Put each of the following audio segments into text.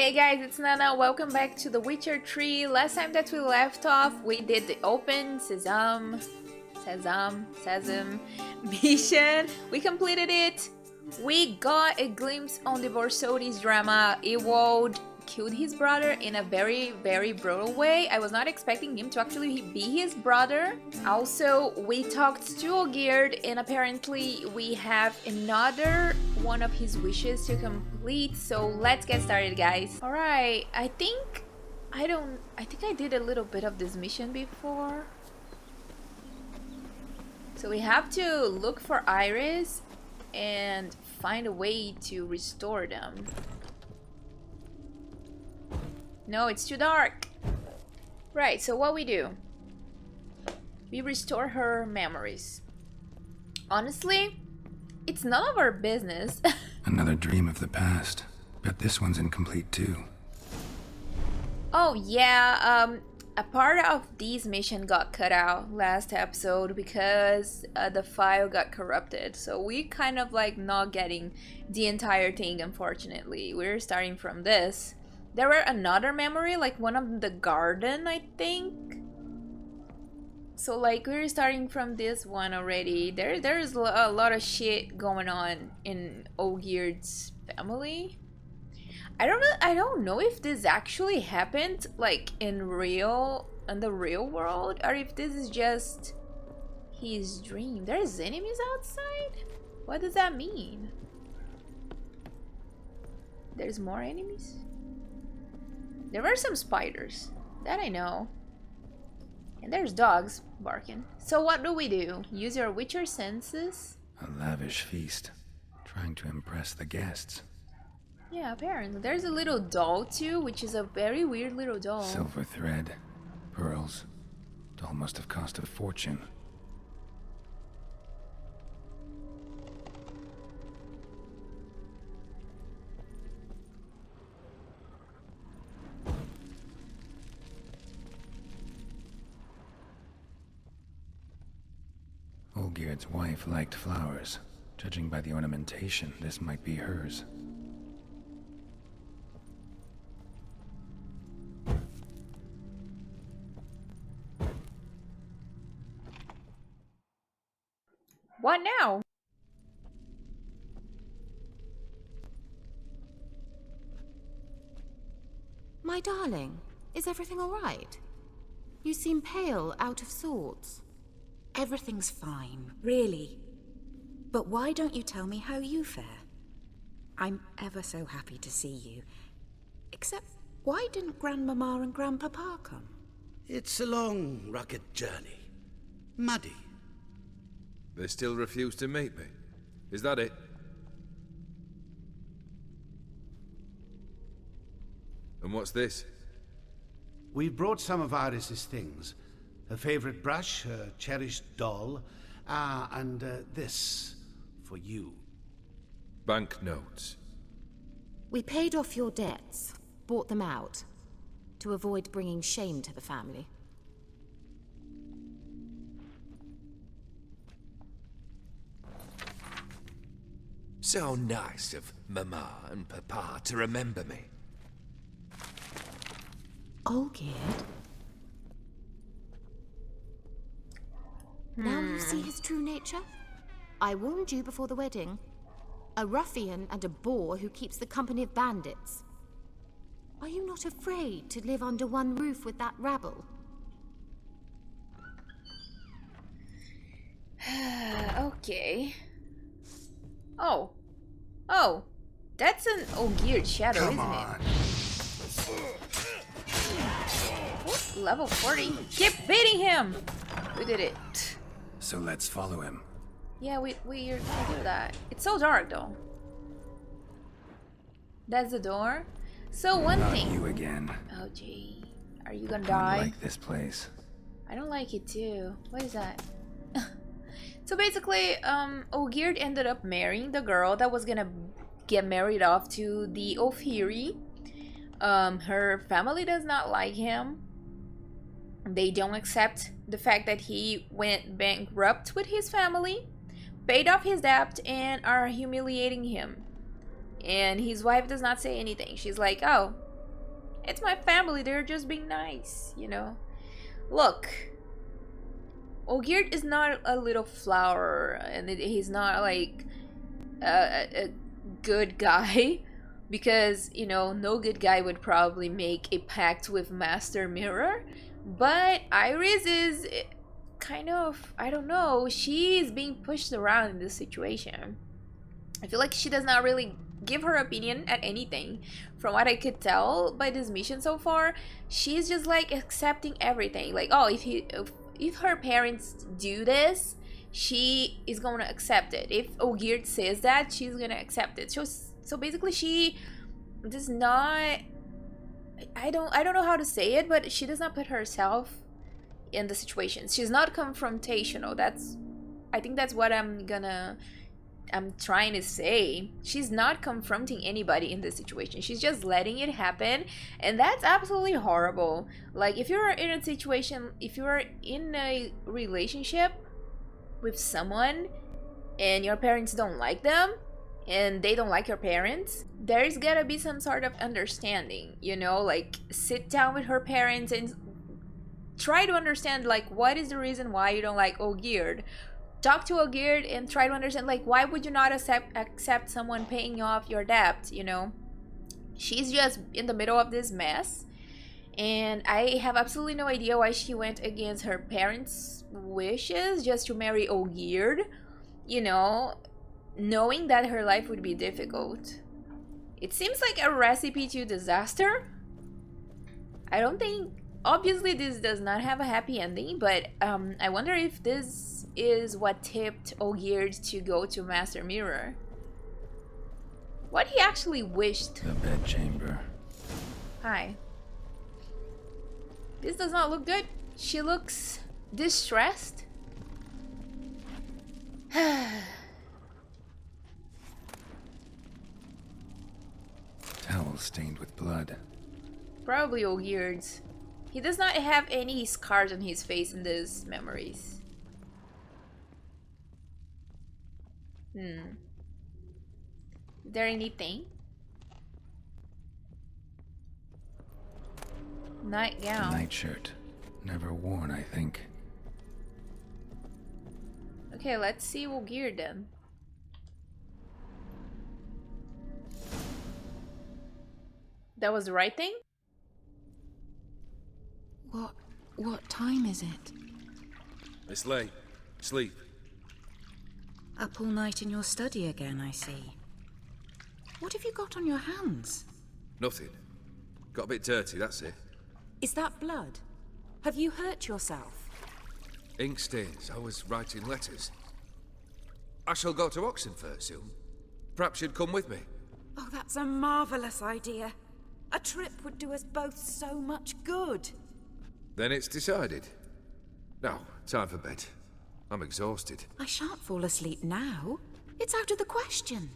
Hey guys, it's Nana. Welcome back to The Witcher 3. Last time that we left off, we did the open sesame mission. We completed it. We got a glimpse on the Borsoti's drama. Ewald killed his brother in a very, very brutal way. I was not expecting him to actually be his brother. Also, we talked to Olgierd, and apparently we have another one of his wishes to complete. So let's get started, guys. All right, I think I did a little bit of this mission before. So we have to look for Iris and find a way to restore them. No, it's too dark. Right, so what we do? We restore her memories. Honestly, it's none of our business. Another dream of the past. Bet this one's incomplete too. Oh yeah, a part of this mission got cut out last episode because the file got corrupted. So we kind of like not getting the entire thing, unfortunately. We're starting from this. There were another memory, like one of the garden, I think. So like we're starting from this one already. There's a lot of shit going on in Olgierd's family. I don't know if this actually happened like in the real world, or if this is just his dream. There's enemies outside? What does that mean? There's more enemies? There were some spiders, that I know. And there's dogs barking. So what do we do? Use your Witcher senses? A lavish feast, trying to impress the guests. Yeah, apparently. There's a little doll too, which is a very weird little doll. Silver thread, pearls. Doll must have cost a fortune. Olgierd's wife liked flowers. Judging by the ornamentation, this might be hers. What now? My darling, is everything all right? You seem pale, out of sorts. Everything's fine, really. But why don't you tell me how you fare? I'm ever so happy to see you. Except, why didn't Grandmama and Grandpapa come? It's a long, rugged journey. Muddy. They still refuse to meet me. Is that it? And what's this? We brought some of Iris's things. Her favorite brush, her cherished doll, and this for you. Banknotes. We paid off your debts, bought them out, to avoid bringing shame to the family. So nice of Mama and Papa to remember me. Olgierd? Now you see his true nature? I warned you before the wedding. A ruffian and a boor who keeps the company of bandits. Are you not afraid to live under one roof with that rabble? Okay. Oh, that's an Olgierd shadow, Come isn't on. it? Ooh, level 40. Keep beating him! We did it. So let's follow him. Yeah, we're gonna do that. It's so dark though. That's the door. So one Not thing. you again. Oh gee. Are you gonna I die? don't like this place. I don't like it too. What is that? So basically, Olgierd ended up marrying the girl that was gonna get married off to the Ophiri. Her family does not like him. They don't accept the fact that he went bankrupt with his family, paid off his debt, and are humiliating him. And his wife does not say anything. She's like, oh, It's my family, they're just being nice, you know? Look, Olgierd is not a little flower, and he's not like a good guy, because, you know, no good guy would probably make a pact with Master Mirror. But Iris is kind of, I don't know, she's being pushed around in this situation. I feel like she does not really give her opinion at anything. From what I could tell by this mission so far, she's just like accepting everything. Like, oh, if her parents do this, she is gonna accept it. If Olgierd says that, she's gonna accept it. So basically, she does not. I don't know how to say it, but she does not put herself in the situation. She's not confrontational. I think that's what I'm trying to say. She's not confronting anybody in this situation. She's just letting it happen, and that's absolutely horrible. Like, if you're in a situation, if you're in a relationship with someone and your parents don't like them and they don't like your parents, there's gotta be some sort of understanding, you know? Like, sit down with her parents and try to understand, like, what is the reason why you don't like Olgierd. Talk to Olgierd and try to understand, like, why would you not accept someone paying off your debt, you know? She's just in the middle of this mess, and I have absolutely no idea why she went against her parents' wishes just to marry Olgierd, you know, knowing that her life would be difficult. It seems like a recipe to disaster. I don't think, obviously this does not have a happy ending, but I wonder if this is what tipped Olgierd to go to Master Mirror. What he actually wished. The bedchamber. Hi. This does not look good. She looks distressed. Towel stained with blood. Probably Olgierd's. He does not have any scars on his face in these memories. Is there anything? Nightgown. Nightshirt. Never worn, I think. Okay, let's see Olgierd then. That was the right thing? What time is it? It's late. Sleep. Up all night in your study again, I see. What have you got on your hands? Nothing. Got a bit dirty, that's it. Is that blood? Have you hurt yourself? Ink stains. I was writing letters. I shall go to Oxenfurt soon. Perhaps you'd come with me. Oh, that's a marvellous idea. A trip would do us both so much good. Then it's decided. Now, time for bed. I'm exhausted. I shan't fall asleep now. It's out of the question.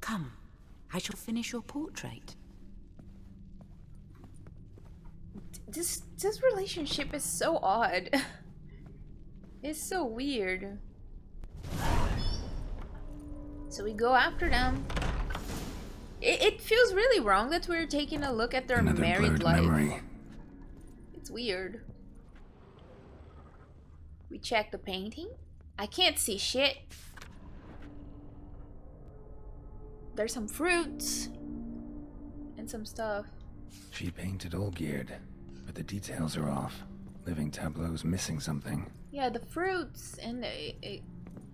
Come, I shall finish your portrait. This relationship is so odd. It's so weird. So we go after them. It feels really wrong that we're taking a look at their Another married blurred life. memory. It's weird. We check the painting. I can't see shit. There's some fruits and some stuff. She painted Olgierd, but the details are off. Living tableau's missing something. Yeah, the fruits and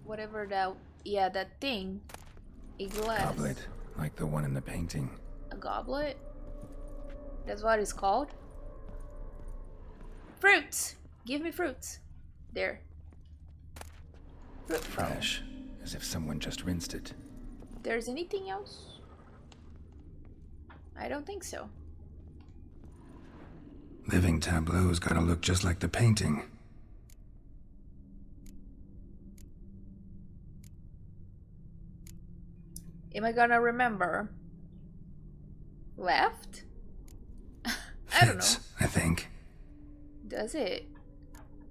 whatever that. Yeah, that thing. A glass. Goblet, like the one in the painting. A goblet? That's what it's called? Fruits! Give me fruits. There. Fruit. Fresh, as if someone just rinsed it. There's anything else? I don't think so. Living tableau's gotta look just like the painting. Am I gonna remember? Left? I don't know. Fits, I think. Does it?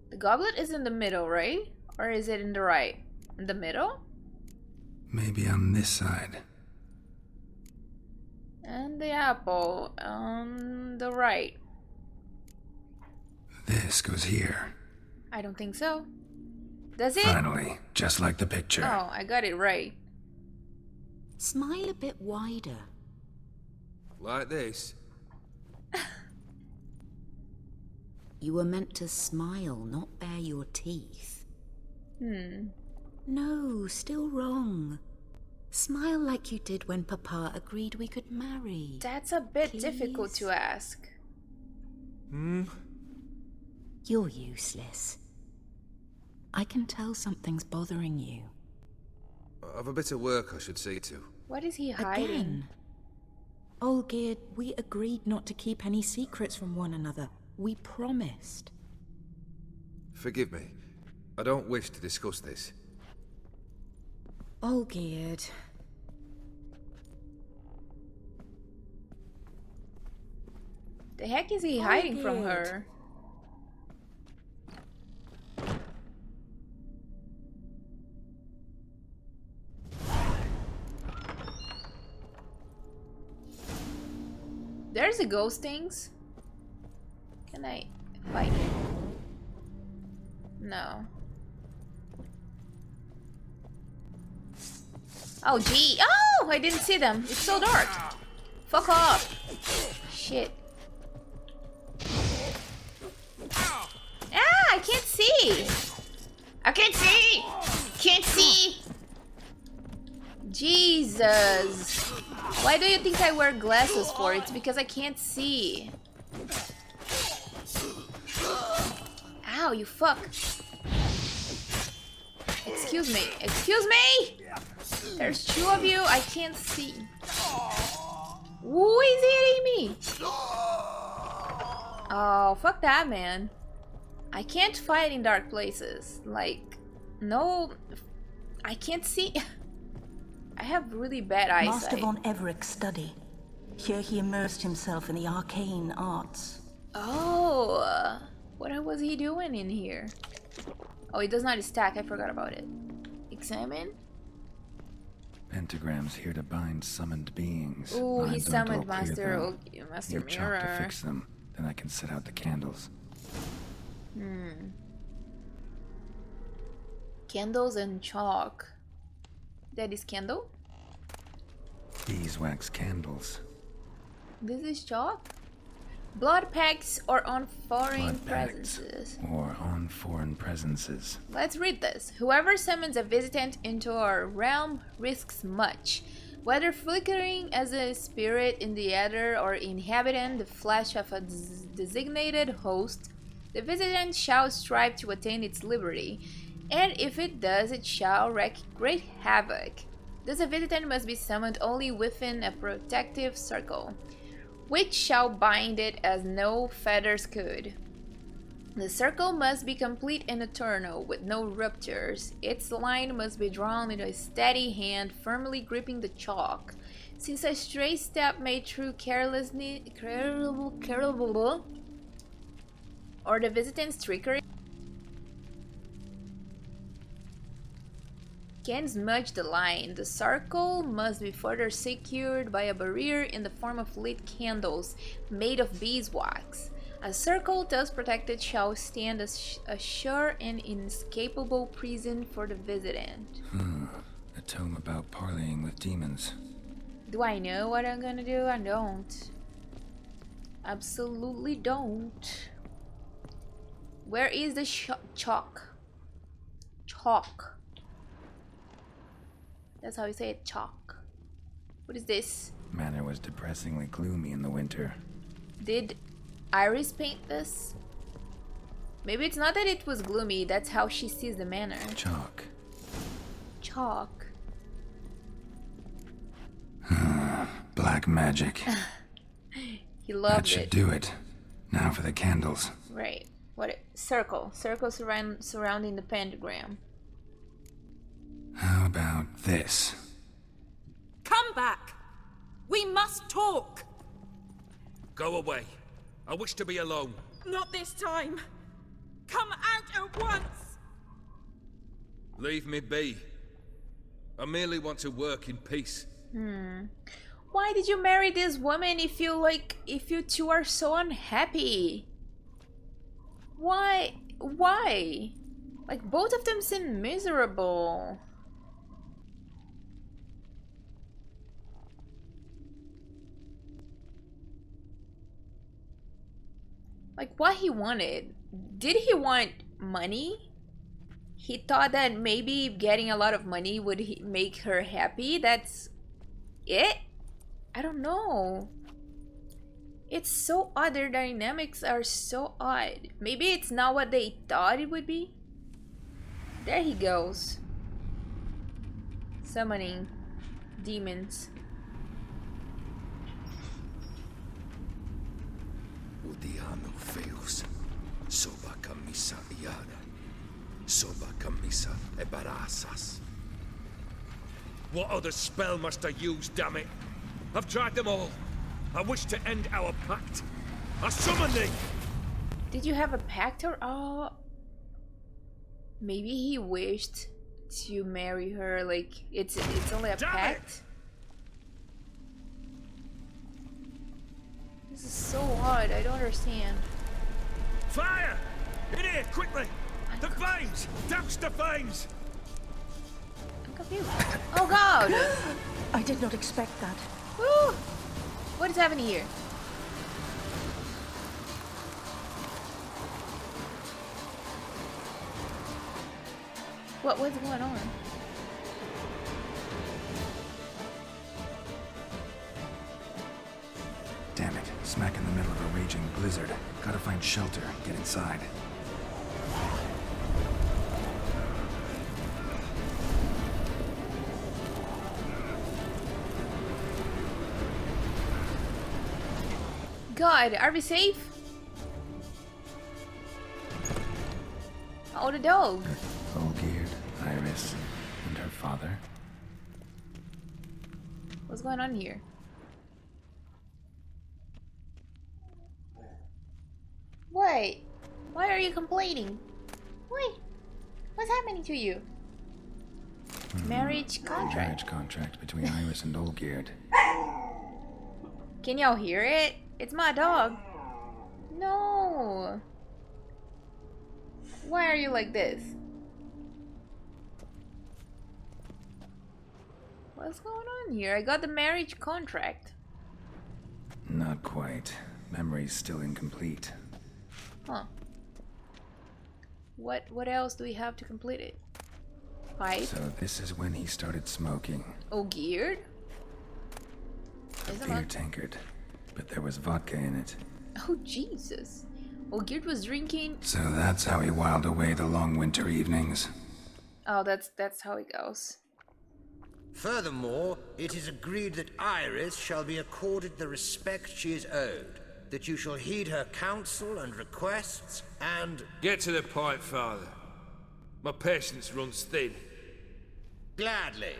The goblet is in the middle, right? Or is it in the right? In the middle? Maybe on this side. And the apple. on the right. This goes here. I don't think so. Does it? Finally, just like the picture. Oh, I got it right. Smile a bit wider. Like this? You were meant to smile, not bare your teeth. No, still wrong. Smile like you did when Papa agreed we could marry. That's a bit Please? difficult to ask. You're useless. I can tell something's bothering you. I've a bit of work I should see to. What is he hiding? Again. Olgierd, we agreed not to keep any secrets from one another. We promised. Forgive me. I don't wish to discuss this. Olgierd. The heck is he hiding from her? There's a ghost things. Can I fight it? No. Oh gee. Oh, I didn't see them. It's so dark. Fuck off. Shit. Ah, I can't see. I can't see. Can't see. Jesus. Why do you think I wear glasses for? It's because I can't see. Ow, you fuck. Excuse me. Excuse me! There's two of you. I can't see. Who is hitting me? Oh, fuck that, man. I can't fight in dark places. Like, no... I can't see... I have really bad eyesight. Master von Everett's study. Here he immersed himself in the arcane arts. Oh, what was he doing in here? Oh, it does not stack. I forgot about it. Examine. Pentagrams here to bind summoned beings. Ooh, he Lines summoned aren't all clear, though. Master Need chalk Mirror. to fix them. Then I can set out the candles. Candles and chalk. That is candle? Beeswax candles. This is chalk? Blood pacts or on foreign Blood pacts, presences. or on foreign presences. Let's read this. Whoever summons a visitant into our realm risks much. Whether flickering as a spirit in the ether or inhabiting the flesh of a designated host, the visitant shall strive to attain its liberty, and if it does, it shall wreak great havoc. Thus a visitant must be summoned only within a protective circle, which shall bind it as no fetters could. The circle must be complete and eternal, with no ruptures. Its line must be drawn in a steady hand, firmly gripping the chalk. Since a stray step made through carelessness, or the visitant's trickery can smudge the line, the circle must be further secured by a barrier in the form of lit candles made of beeswax. A circle thus protected shall stand as a sure and inescapable prison for the visitant. A tome about parleying with demons. Do I know what I'm gonna do? I don't. Absolutely don't. Where is the chalk? Chalk. That's how you say it, chalk. What is this? Manor was depressingly gloomy in the winter. Did Iris paint this? Maybe it's not that it was gloomy, that's how she sees the manor. Chalk. Chalk. Black magic. He loved That should it. do it. Now for the candles. Right. What? Circle. Circle surrounding the pentagram. How about this? Come back! We must talk! Go away. I wish to be alone. Not this time! Come out at once! Leave me be. I merely want to work in peace. Why did you marry this woman if you two are so unhappy? Why? Like, both of them seem miserable. Like, what he wanted? Did he want money? He thought that maybe getting a lot of money would make her happy. That's it? I don't know. It's so odd. Their dynamics are so odd. Maybe it's not what they thought it would be. There he goes. Summoning demons. Udiano feos. Soba camisa iana. Soba camisa ebarasas. What other spell must I use, damn it? I've tried them all. I wish to end our pact. I summon thee! Did you have a pact or oh? Maybe he wished to marry her. Like it's only a pact. This is so odd. I don't understand. Fire! In here, quickly! The flames! Douse the flames! I'm confused. Oh God! I did not expect that. Woo! What is happening here? What's going on? Damn it. Smack in the middle of a raging blizzard. Gotta find shelter. Get inside. God, are we safe? Oh, the dog. Olgierd, Iris, and her father. What's going on here? Wait, why are you complaining? Wait, what's happening to you? Marriage contract. Marriage contract between Iris and Olgierd. Can y'all hear it? It's my dog. No. Why are you like this? What's going on here? I got the marriage contract. Not quite. Memory's still incomplete. Huh. What else do we have to complete it? Pipe? So this is when he started smoking. Olgierd? A beer tankard. But there was vodka in it. Oh, Jesus. Olgierd was drinking... So that's how he whiled away the long winter evenings. Oh, that's how it goes. Furthermore, it is agreed that Iris shall be accorded the respect she is owed, that you shall heed her counsel and requests, and... Get to the point, Father. My patience runs thin. Gladly.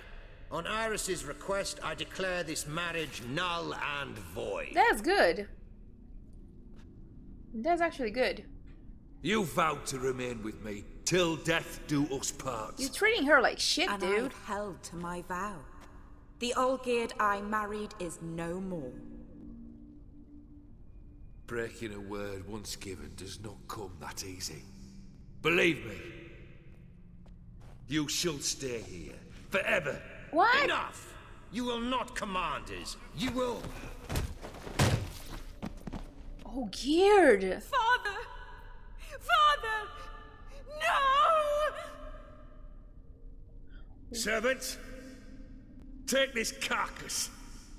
On Iris's request, I declare this marriage null and void. That's good. That's actually good. You vowed to remain with me till death do us part. You're treating her like shit, And dude. I held to my vow. The Olgierd I married is no more. Breaking a word once given does not come that easy. Believe me. You shall stay here forever. What? Enough! You will not command us. You will... Olgierd! Father! Father! No! Servants, take this carcass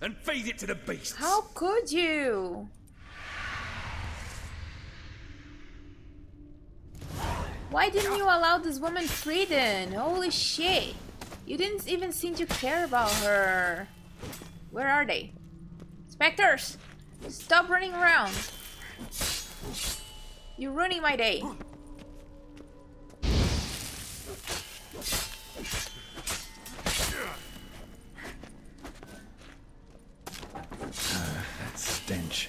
and feed it to the beasts. How could you? Why didn't you allow this woman free then? Holy shit. You didn't even seem to care about her. Where are they? Spectres! Stop running around. You're ruining my day. That stench.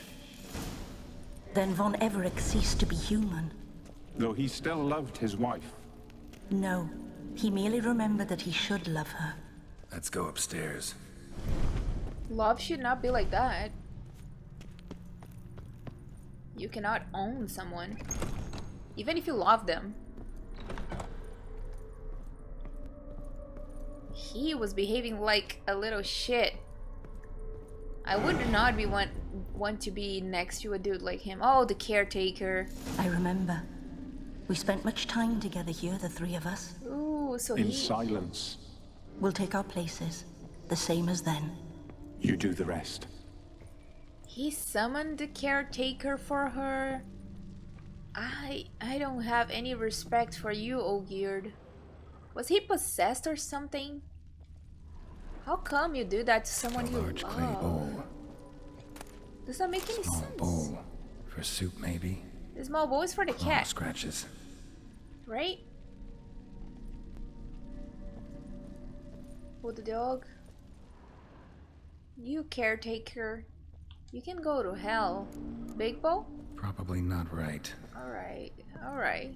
Then Von Everett ceased to be human. Though he still loved his wife. No, he merely remembered that he should love her. Let's go upstairs. Love should not be like that. You cannot own someone, even if you love them. He was behaving like a little shit. I would not be want to be next to a dude like him. Oh, the caretaker. I remember. We spent much time together here, the three of us. Ooh, so In silence. We'll take our places, the same as then. You do the rest. He summoned the caretaker for her. I don't have any respect for you, Olgierd. Was he possessed or something? How come you do that to someone you Large love? clay bowl. Does that make any Small sense? bowl. For soup, maybe? The small bowl is for the Claw cat, scratches. right? For the dog. You caretaker. You can go to hell. Big bowl? Probably not right. Alright, alright.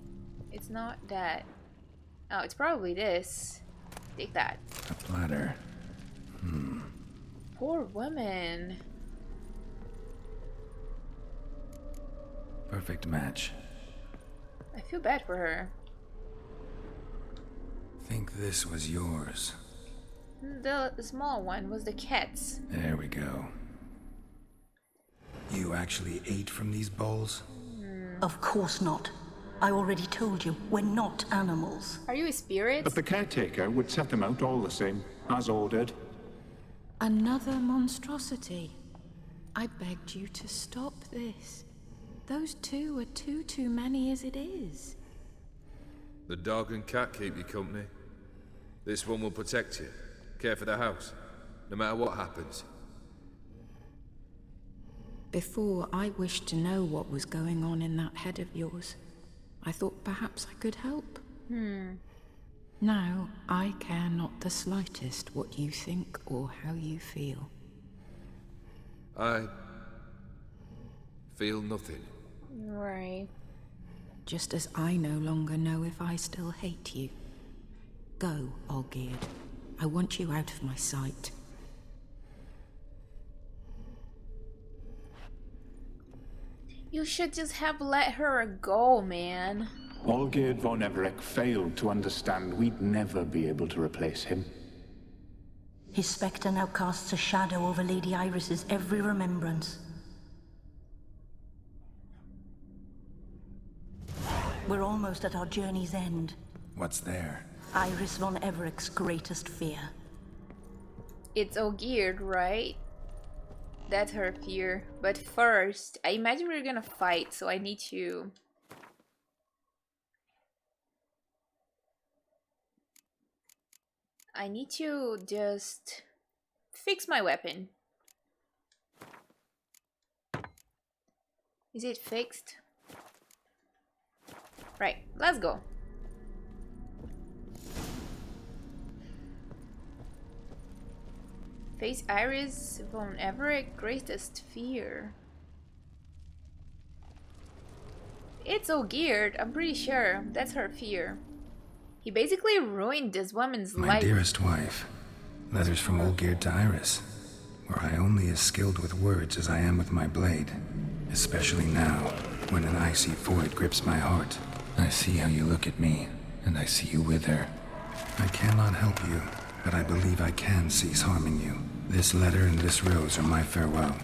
It's not that. Oh, it's probably this. Take that. A platter. Poor woman. Perfect match. I feel bad for her. Think this was yours. The small one was the cat's. There we go. You actually ate from these bowls? Of course not. I already told you, we're not animals. Are you a spirit? But the caretaker would set them out all the same, as ordered. Another monstrosity. I begged you to stop this. Those two are too many as it is. The dog and cat keep you company. This one will protect you, care for the house, no matter what happens. Before, I wished to know what was going on in that head of yours. I thought perhaps I could help. Now, I care not the slightest what you think or how you feel. I feel nothing. Right. Just as I no longer know if I still hate you. Go, Olgierd. I want you out of my sight. You should just have let her go, man. Olgierd von Everec failed to understand we'd never be able to replace him. His spectre now casts a shadow over Lady Iris's every remembrance. We're almost at our journey's end. What's there? Iris von Everec's greatest fear. It's Olgierd, right? That's her fear. But first, I imagine we're gonna fight, so I need to... just fix my weapon. Is it fixed? Right, let's go. Face Iris von Everec greatest fear. It's Olgierd, I'm pretty sure. That's her fear. He basically ruined this woman's My life. dearest wife. Letters from Olgierd to Iris. Were I only as skilled with words as I am with my blade. Especially now, when an icy void grips my heart. I see how you look at me, and I see you with her. I cannot help you, but I believe I can cease harming you. This letter and this rose are my farewell.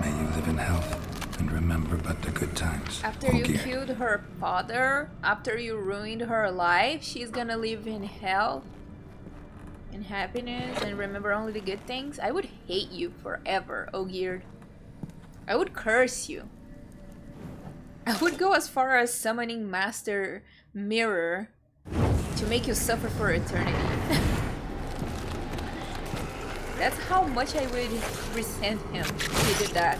May you live in health, and remember but the good times. After you Olgierd. killed her father, after you ruined her life, she's gonna live in hell, in happiness, and remember only the good things? I would hate you forever, Olgierd. I would curse you. I would go as far as summoning Master Mirror to make you suffer for eternity. That's how much I would resent him if he did that.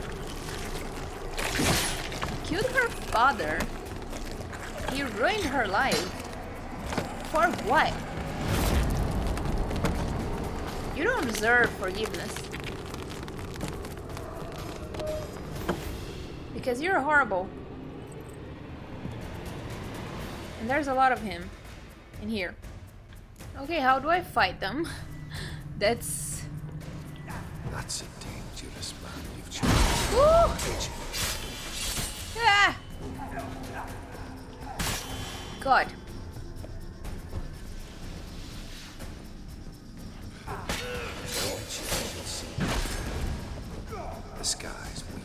He killed her father. He ruined her life. For what? You don't deserve forgiveness. Because you're horrible. And there's a lot of him in here. Okay, how do I fight them? That's That's a dangerous man you've chosen. Ah! God. The skies weep.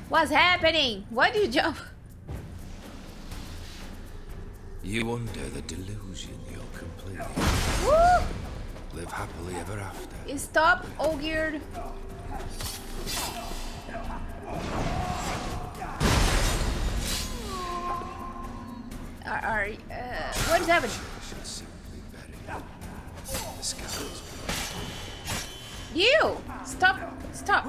What's happening? Why do you jump? You under the delusion you're complete. Woo! Live happily ever after. Stop, Olgierd. What is happening? You! Stop! Stop!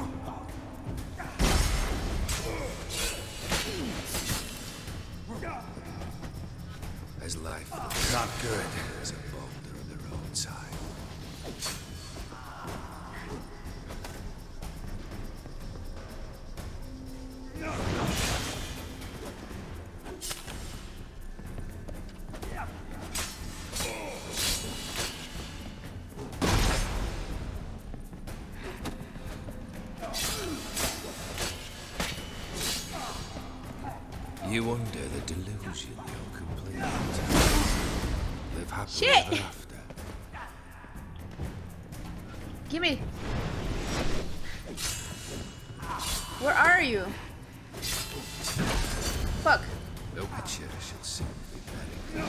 As life Not good. is a boulder on the roadside. You under the delusion you're complete. Live happily Shit. ever after. Give me. Where are you? Fuck. The Witcher should soon be bedding.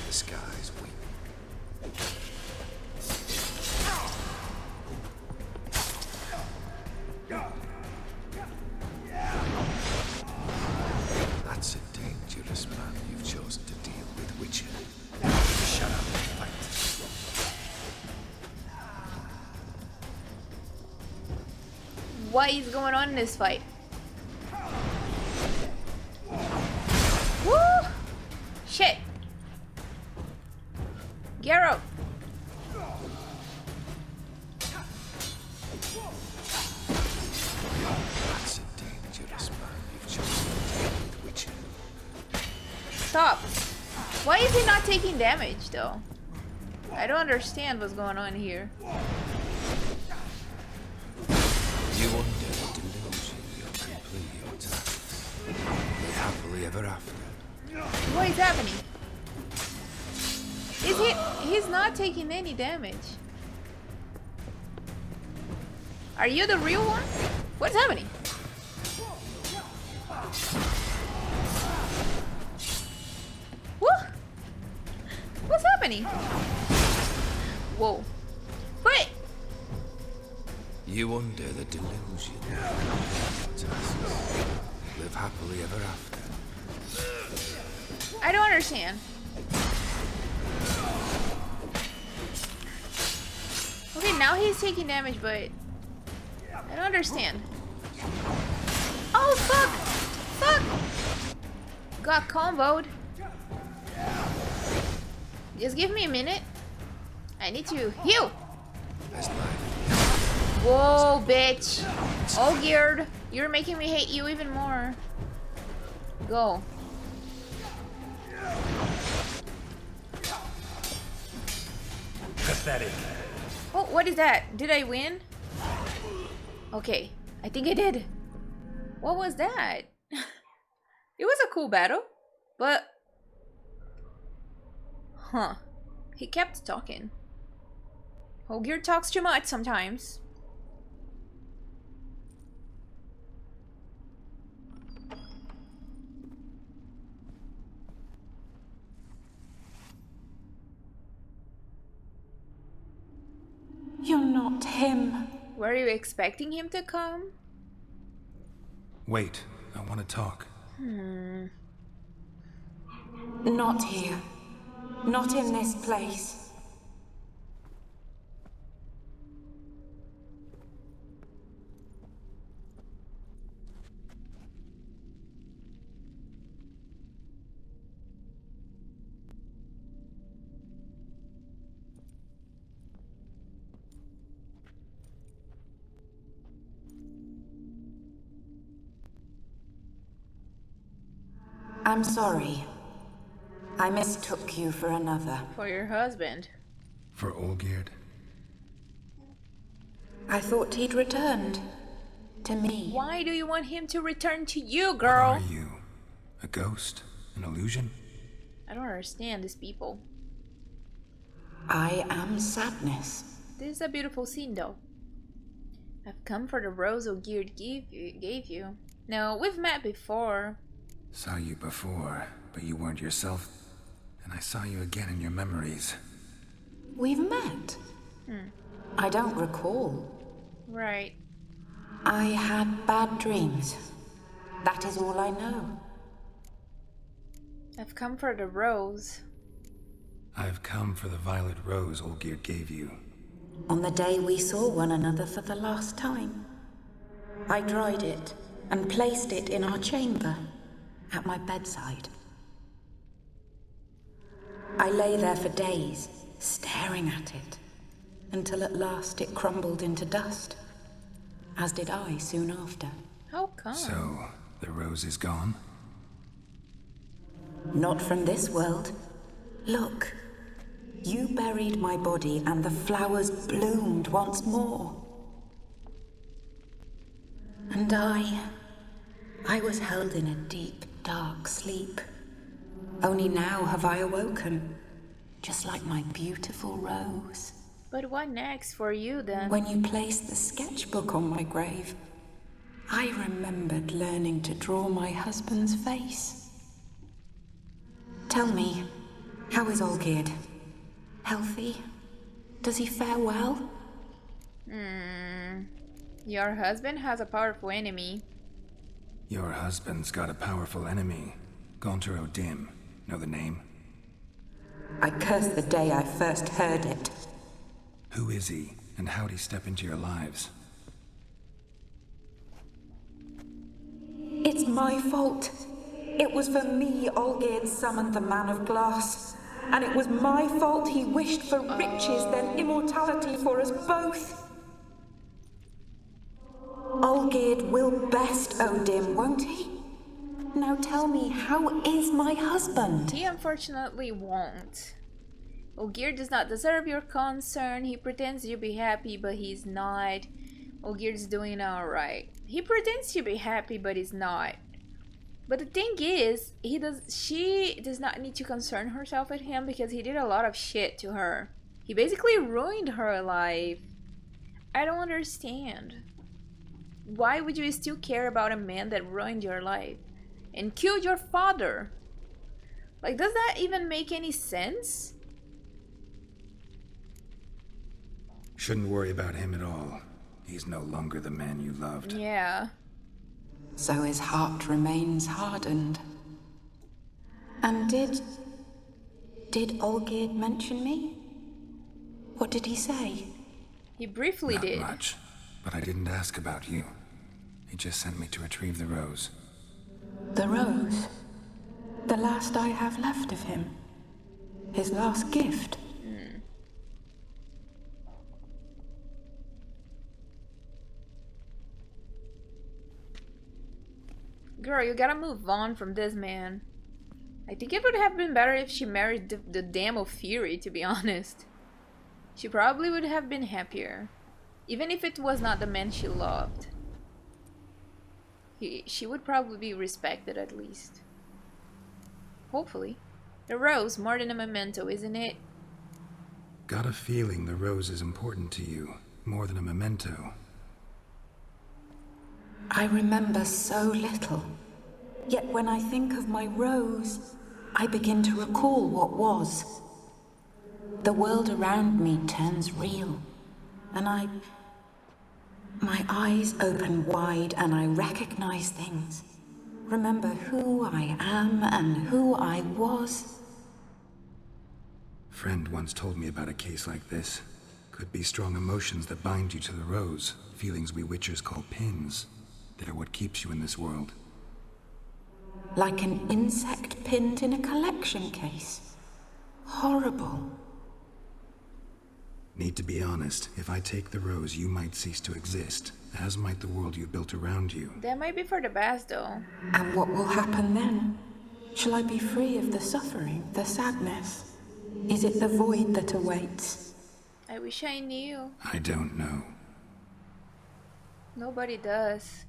The skies weep. That's a dangerous man you've chosen to deal with, Witcher. Shut up and fight. What is going on in this fight? Woo! Shit! Geralt! That's a dangerous man you've chosen to deal with, Witcher. Stop! Why is he not taking damage though? I don't understand what's going on here. You under the delusion you'll complete your tasks. Live happily ever after. What is happening? Is he's not taking any damage. Are you the real one? What's happening? What? What's happening? Whoa. Wait! You under the delusion you'll complete your tasks. Live happily ever after. I don't understand. Okay, now he's taking damage, but I don't understand. Oh, fuck! Fuck! Got comboed. Just give me a minute. I need to heal. Whoa, bitch. Olgierd, you're making me hate you even more. Go. Pathetic. Oh, what is that? Did I win? Okay, I think I did. What was that? It was a cool battle, but... Huh. He kept talking. Olgierd talks too much sometimes. You're not him. Were you expecting him to come? Wait, I want to talk. Not here. Not in this place. I'm sorry. I mistook you for another. For your husband. For Olgierd? I thought he'd returned. To me. Why do you want him to return to you, What girl? are you? A ghost? An illusion? I don't understand these people. I am sadness. This is a beautiful scene, though. I've come for the rose Olgierd gave you. No, we've met before. Saw you before, but you weren't yourself. And I saw you again in your memories. We've met? I don't recall. Right. I had bad dreams. That is all I know. I've come for the rose. I've come for the violet rose Olgierd gave you. On the day we saw one another for the last time, I dried it and placed it in our chamber, at my bedside. I lay there for days, staring at it, until at last it crumbled into dust, as did I soon after. How come? So, the rose is gone? Not from this world. Look, you buried my body and the flowers bloomed once more. And I was held in a deep, dark sleep. Only now have I awoken, just like my beautiful rose. But what next for you then? When you placed the sketchbook on my grave, I remembered learning to draw my husband's face. Tell me, how is Olgierd? Healthy? Does he fare well? Your husband has a powerful enemy. Your husband's got a powerful enemy. Gaunter O'Dim. Know the name? I curse the day I first heard it. Who is he, and how'd he step into your lives? It's my fault. It was for me Olgierd summoned the Man of Glass. And it was my fault he wished for riches, then immortality for us both. Olgierd will best O'Dim, won't he? Now tell me, how is my husband? He unfortunately won't. Olgierd does not deserve your concern. He pretends to be happy, but he's not. Olgierd's doing alright. He pretends to be happy, but he's not. But the thing is, she does not need to concern herself with him because he did a lot of shit to her. He basically ruined her life. I don't understand. Why would you still care about a man that ruined your life? And killed your father? Like, does that even make any sense? Shouldn't worry about him at all. He's no longer the man you loved. Yeah. So his heart remains hardened. And did Olgierd mention me? What did he say? He briefly did. Not much, but I didn't ask about you. He just sent me to retrieve the rose. The rose? The last I have left of him? His last gift? Girl, you gotta move on from this man. I think it would have been better if she married the Dam of Fury, to be honest. She probably would have been happier. Even if it was not the man she loved. She would probably be respected at least. Hopefully. The rose, more than a memento, isn't it? Got a feeling the rose is important to you, more than a memento. I remember so little. Yet when I think of my rose, I begin to recall what was. The world around me turns real, and my eyes open wide and I recognize things. Remember who I am and who I was. Friend once told me about a case like this. Could be strong emotions that bind you to the rose, feelings we witchers call pins. They're what keeps you in this world. Like an insect pinned in a collection case. Horrible. Need to be honest, if I take the rose, you might cease to exist, as might the world you built around you. That might be for the best, though. And what will happen then? Shall I be free of the suffering, the sadness? Is it the void that awaits? I wish I knew. I don't know. Nobody does.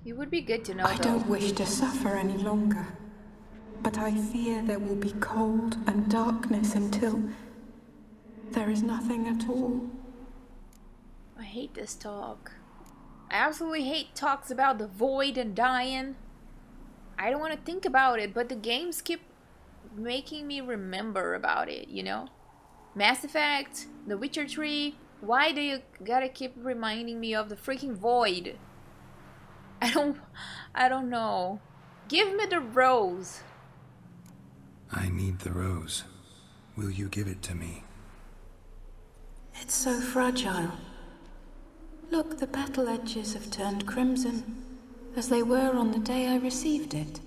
It would be good to know, I though. don't wish to suffer any longer, but I fear there will be cold and darkness until there is nothing at all. I hate this talk. I absolutely hate talks about the void and dying. I don't want to think about it, but the games keep making me remember about it, you know? Mass Effect, The Witcher 3, why do you gotta keep reminding me of the freaking void? I don't know. Give me the rose. I need the rose. Will you give it to me? It's so fragile. Look, the petal edges have turned crimson, as they were on the day I received it.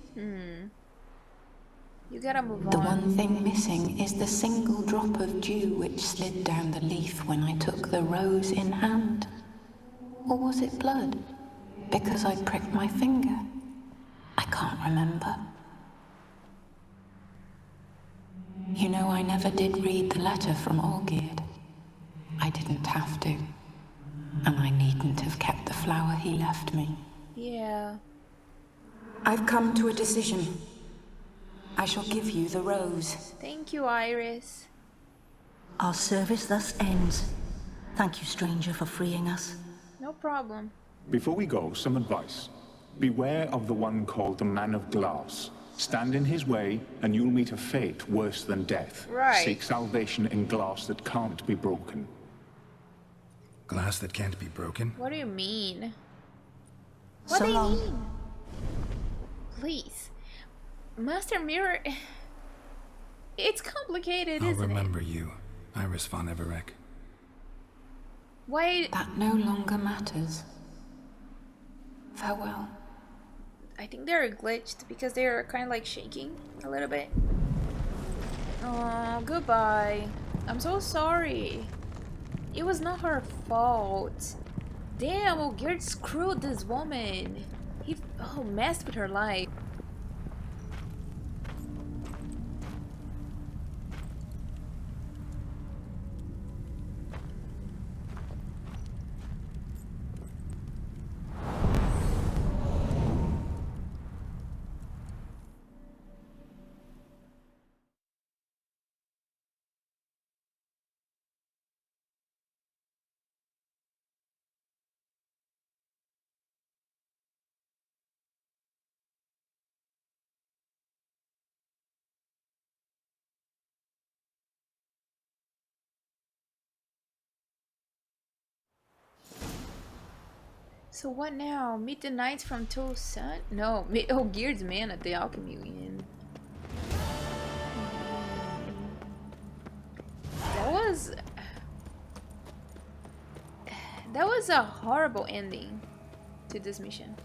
You gotta move on. The one thing missing is the single drop of dew which slid down the leaf when I took the rose in hand. Or was it blood? Because I pricked my finger. I can't remember. You know, I never did read the letter from Olgierd. I didn't have to. And I needn't have kept the flower he left me. Yeah. I've come to a decision. I shall give you the rose. Thank you, Iris. Our service thus ends. Thank you, stranger, for freeing us. No problem. Before we go, some advice. Beware of the one called the Man of Glass. Stand in his way, and you'll meet a fate worse than death. Right. Seek salvation in glass that can't be broken. Glass that can't be broken? What do you mean? What So do you long. mean? Please. Master Mirror... It's complicated, I'll isn't remember you, Iris von Everec. Why... That no longer matters. Farewell. I think they're glitched because they're kind of like shaking a little bit. Oh, goodbye. I'm so sorry. It was not her fault. Damn, Olgierd screwed this woman. He messed with her life. So what now? Meet the knights from Tosan? No, meet Olgierd's man at the Alchemy Inn. That was a horrible ending to this mission.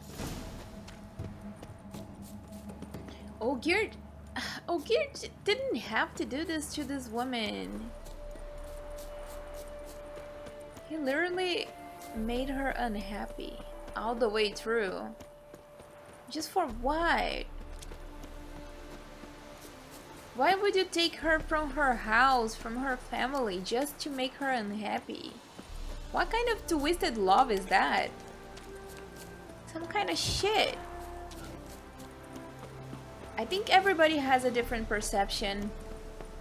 Olgierd didn't have to do this to this woman. He literally made her unhappy all the way through. Just for what? Why would you take her from her house, from her family, just to make her unhappy? What kind of twisted love is that? Some kind of shit. I think everybody has a different perception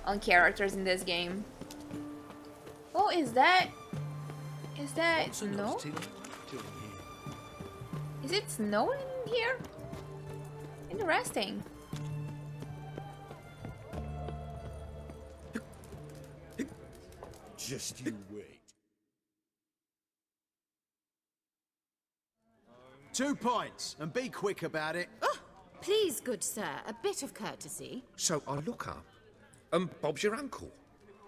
on characters in this game. Oh, is that snow? Is it snowing here? Interesting. Just you wait. 2 points, and be quick about it. Oh, please, good sir, a bit of courtesy. So I look up, and Bob's your uncle.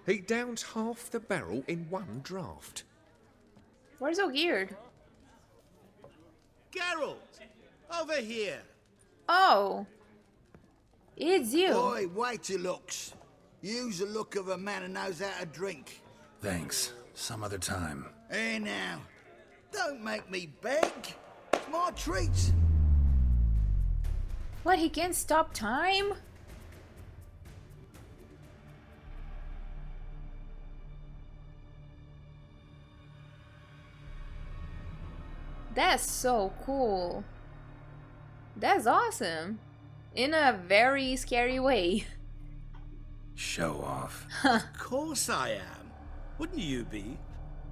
He downs half the barrel in one draft. Where's Olgierd? Geralt! Over here! Oh. It's you. Boy, wait your looks. Use the look of a man who knows how to drink. Thanks. Some other time. Hey now, don't make me beg. It's my treat. What, he can't stop time? That's so cool. That's awesome. In a very scary way. Show off. Of course I am. Wouldn't you be?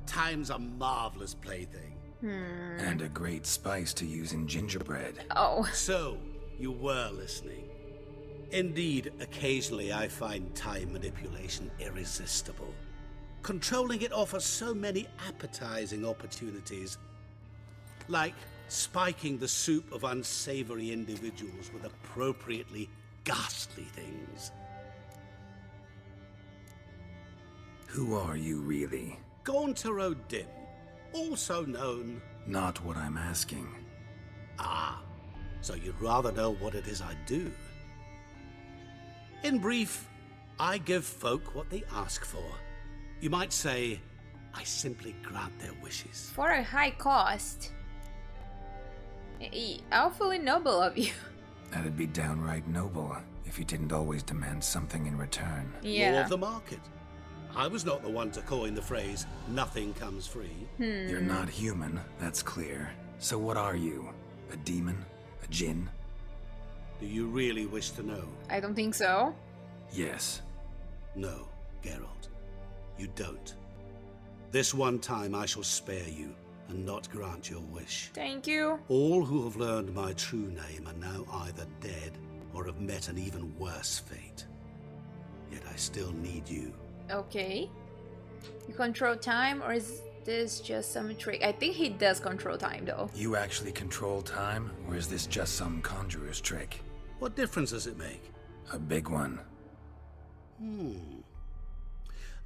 Time's a marvelous plaything. And a great spice to use in gingerbread. Oh. So, you were listening. Indeed, occasionally I find time manipulation irresistible. Controlling it offers so many appetizing opportunities. Like spiking the soup of unsavory individuals with appropriately ghastly things. Who are you really? Gaunter O'Dim, also known... Not what I'm asking. Ah, so you'd rather know what it is I do. In brief, I give folk what they ask for. You might say, I simply grant their wishes. For a high cost. Awfully noble of you. That'd be downright noble if you didn't always demand something in return. Yeah. Law of the market. I was not the one to coin the phrase, nothing comes free. You're not human, that's clear. So what are you? A demon? A djinn? Do you really wish to know? I don't think so. Yes. No, Geralt. You don't. This one time I shall spare you and not grant your wish. Thank you. All who have learned my true name are now either dead or have met an even worse fate. Yet I still need you. Okay. You control time, or is this just some trick? I think he does control time, though. You actually control time, or is this just some conjurer's trick? What difference does it make? A big one.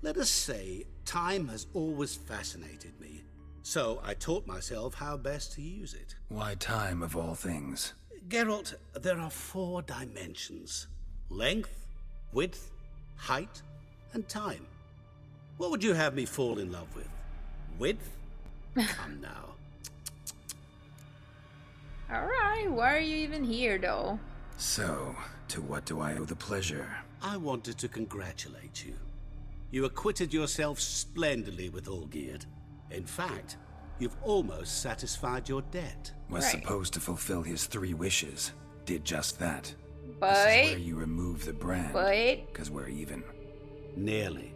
Let us say time has always fascinated me, so I taught myself how best to use it. Why time, of all things? Geralt, there are 4 dimensions. Length, width, height, and time. What would you have me fall in love with? Width? Come now. Alright, why are you even here, though? So, to what do I owe the pleasure? I wanted to congratulate you. You acquitted yourself splendidly with Olgierd. In fact, you've almost satisfied your debt. Was Right. supposed to fulfill his 3 wishes. Did just that. But... This is where you remove the brand. But... Because we're even. Nearly.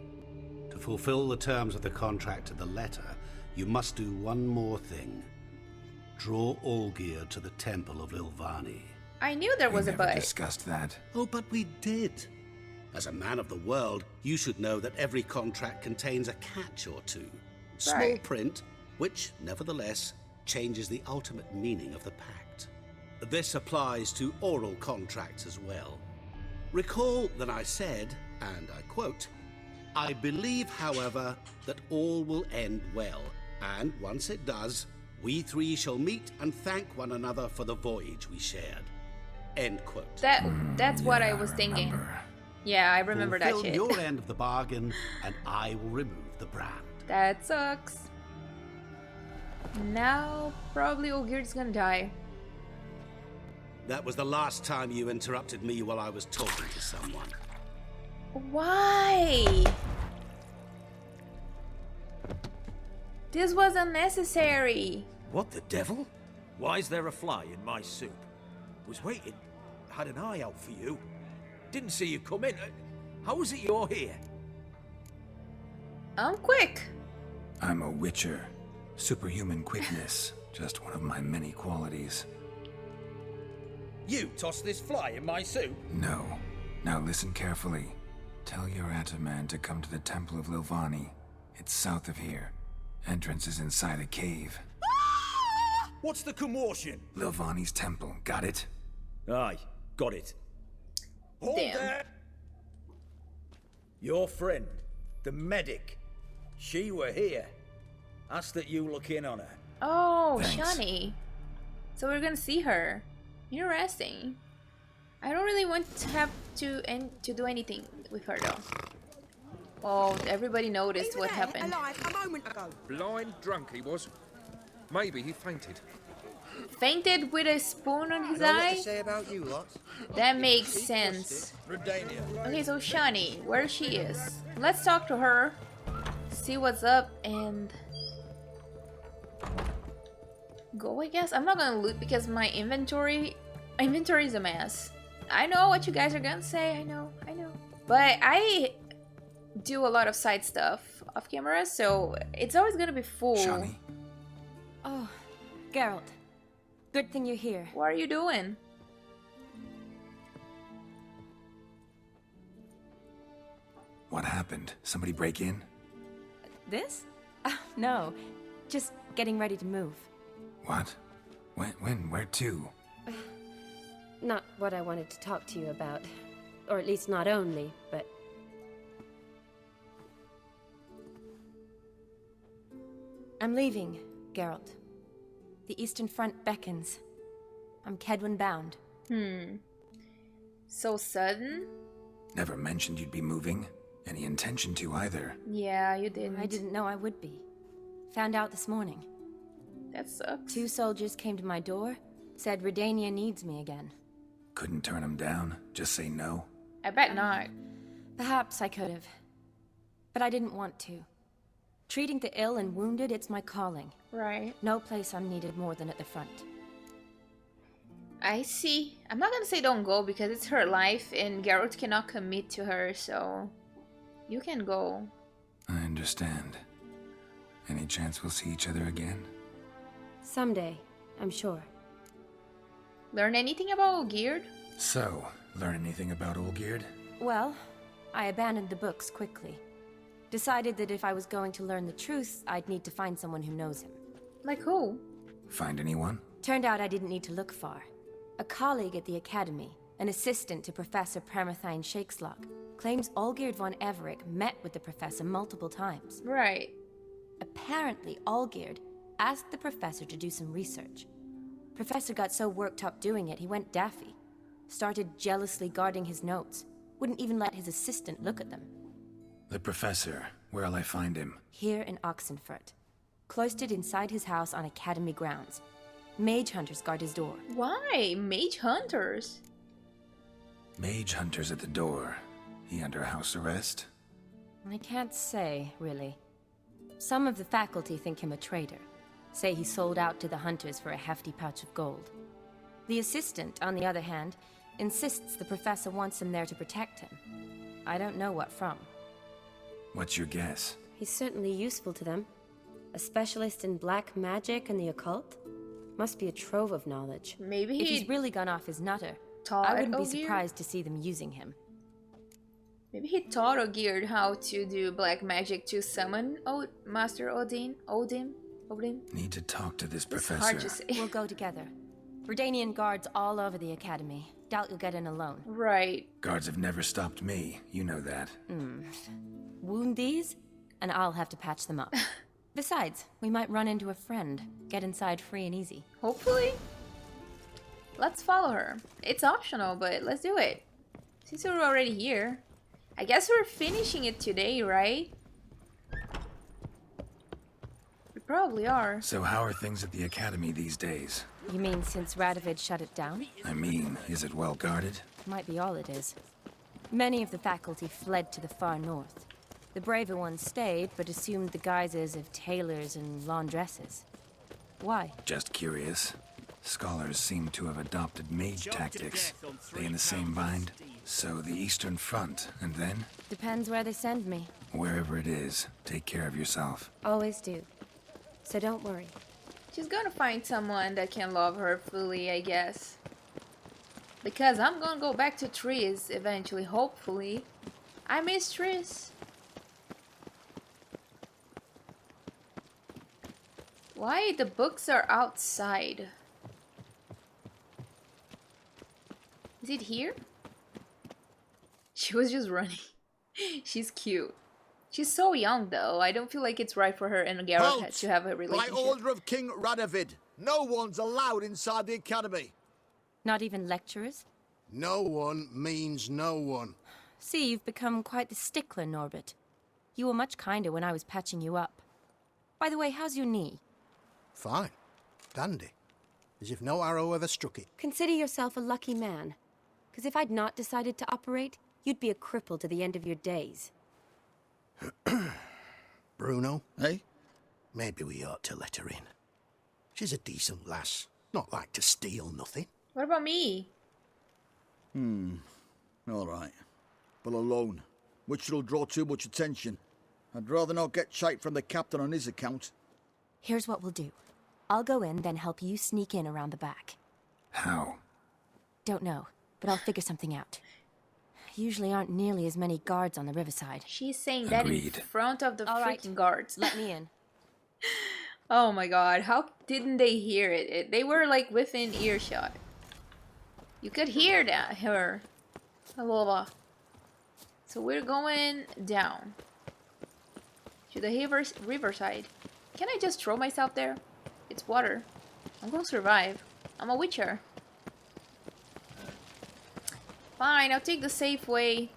To fulfill the terms of the contract to the letter, you must do one more thing. Draw Olgierd to the Temple of Lilvani. I knew there was We a never but. discussed that. Oh, but we did. As a man of the world, you should know that every contract contains a catch or two. Small Right. print, which, nevertheless, changes the ultimate meaning of the pact. This applies to oral contracts as well. Recall that I said, and I quote, I believe, however, that all will end well, and once it does, we 3 shall meet and thank one another for the voyage we shared. End quote. That's what I was thinking. Remember. Yeah, I remember that Fulfill shit. your end of the bargain, and I will remove the brand. That sucks. Now, probably Olgierd's gonna die. That was the last time you interrupted me while I was talking to someone. Why? This was unnecessary. What the devil? Why is there a fly in my soup? Was waiting. Had an eye out for you. Didn't see you come in. How is it you're here? I'm quick. I'm a witcher. Superhuman quickness. Just one of my many qualities. You tossed this fly in my soup? No. Now listen carefully. Tell your Ataman to come to the Temple of Lilvani. It's south of here. Entrance is inside a cave. What's the commotion? Lilvani's temple. Got it? Aye, got it. Hold Damn. there! Your friend, the medic, she were here. Asked that you look in on her. Oh, Thanks. Shani. So we're gonna see her. Interesting. I don't really want to have to do anything with her though. Oh, everybody noticed what happened. Alive a moment ago. Blind drunk he was. Maybe he fainted. fainted with a spoon on his Know what eye? to say about you lot? That makes sense. Okay, so Shani, where she is. Let's talk to her. See what's up and go, I guess. I'm not gonna loot because my inventory is a mess. I know what you guys are gonna say, I know. But I do a lot of side stuff off camera, so it's always gonna be full. Shani? Oh, Geralt. Good thing you're here. What are you doing? What happened? Somebody break in? This? No. Just getting ready to move. What? When? Where to? Not what I wanted to talk to you about. Or at least not only, but... I'm leaving, Geralt. The Eastern Front beckons. I'm Kedwin bound. So sudden? Never mentioned you'd be moving. Any intention to either. Yeah, you didn't. I didn't know I would be. Found out this morning. That sucks. 2 soldiers came to my door, said Redania needs me again. Couldn't turn them down? Just say no? I bet not. Perhaps I could have. But I didn't want to. Treating the ill and wounded, it's my calling. Right. No place I'm needed more than at the front. I see. I'm not gonna say don't go because it's her life and Geralt cannot commit to her, so you can go. I understand. Any chance we'll see each other again? Someday, I'm sure. Learn anything about Olgierd? So, learn anything about Olgierd? Well, I abandoned the books quickly. Decided that if I was going to learn the truth, I'd need to find someone who knows him. Like who? Find anyone? Turned out I didn't need to look far. A colleague at the Academy, an assistant to Professor Permathine Shakeslock, claims Olgierd von Everec met with the professor multiple times. Right. Apparently, Olgierd asked the professor to do some research. Professor got so worked up doing it, he went daffy. Started jealously guarding his notes. Wouldn't even let his assistant look at them. The professor. Where'll I find him? Here in Oxenfurt. Cloistered inside his house on Academy grounds. Mage hunters guard his door. Why? Mage hunters? Mage hunters at the door. He under house arrest? I can't say, really. Some of the faculty think him a traitor. Say he sold out to the hunters for a hefty pouch of gold. The assistant, on the other hand, insists the professor wants him there to protect him. I don't know what from. What's your guess? He's certainly useful to them. A specialist in black magic and the occult? Must be a trove of knowledge. Maybe if he's really gone off his nutter, I wouldn't be surprised to see them using him. Maybe he taught Olgierd how to do black magic to summon Master Odin. Need to talk to this professor. Hard to say. We'll go together. Redanian guards all over the Academy. Doubt you'll get in alone. Right. Guards have never stopped me. You know that. Wound these, and I'll have to patch them up. Besides, we might run into a friend. Get inside free and easy. Hopefully. Let's follow her. It's optional, but let's do it. Since we're already here. I guess we're finishing it today, right? We probably are. So how are things at the Academy these days? You mean since Radovid shut it down? I mean, is it well guarded? Might be all it is. Many of the faculty fled to the far north. The braver ones stayed, but assumed the guises of tailors and laundresses. Why? Just curious. Scholars seem to have adopted mage tactics. They in the same bind? So the Eastern Front, and then? Depends where they send me. Wherever it is, take care of yourself. Always do. So don't worry. She's gonna find someone that can love her fully, I guess. Because I'm gonna go back to Triss eventually, hopefully. I miss Triss. Why the books are outside? Is it here? She was just running. She's cute. She's so young though. I don't feel like it's right for her and Geralt to have a relationship. By order of King Radovid, no one's allowed inside the Academy. Not even lecturers? No one means no one. See, you've become quite the stickler, Norbert. You were much kinder when I was patching you up. By the way, how's your knee? Fine. Dandy. as if no arrow ever struck it. Consider yourself a lucky man. Because if I'd not decided to operate, you'd be a cripple to the end of your days. Bruno, eh? Maybe we ought to let her in. She's a decent lass, not like to steal nothing. What about me? All right. But alone, which will draw too much attention. I'd rather not get shite from the captain on his account. Here's what we'll do. I'll go in, then help you sneak in around the back. How? Don't know, but I'll figure something out. Usually aren't nearly as many guards on the riverside. She's saying that in front of the freaking guards. Let me in. Oh my god, how didn't they hear it? They were like within earshot. You could hear that, her. Blah. So we're going down to the riverside. Can I just throw myself there? It's water. I'm gonna survive. I'm a witcher. Fine, I'll take the safe way.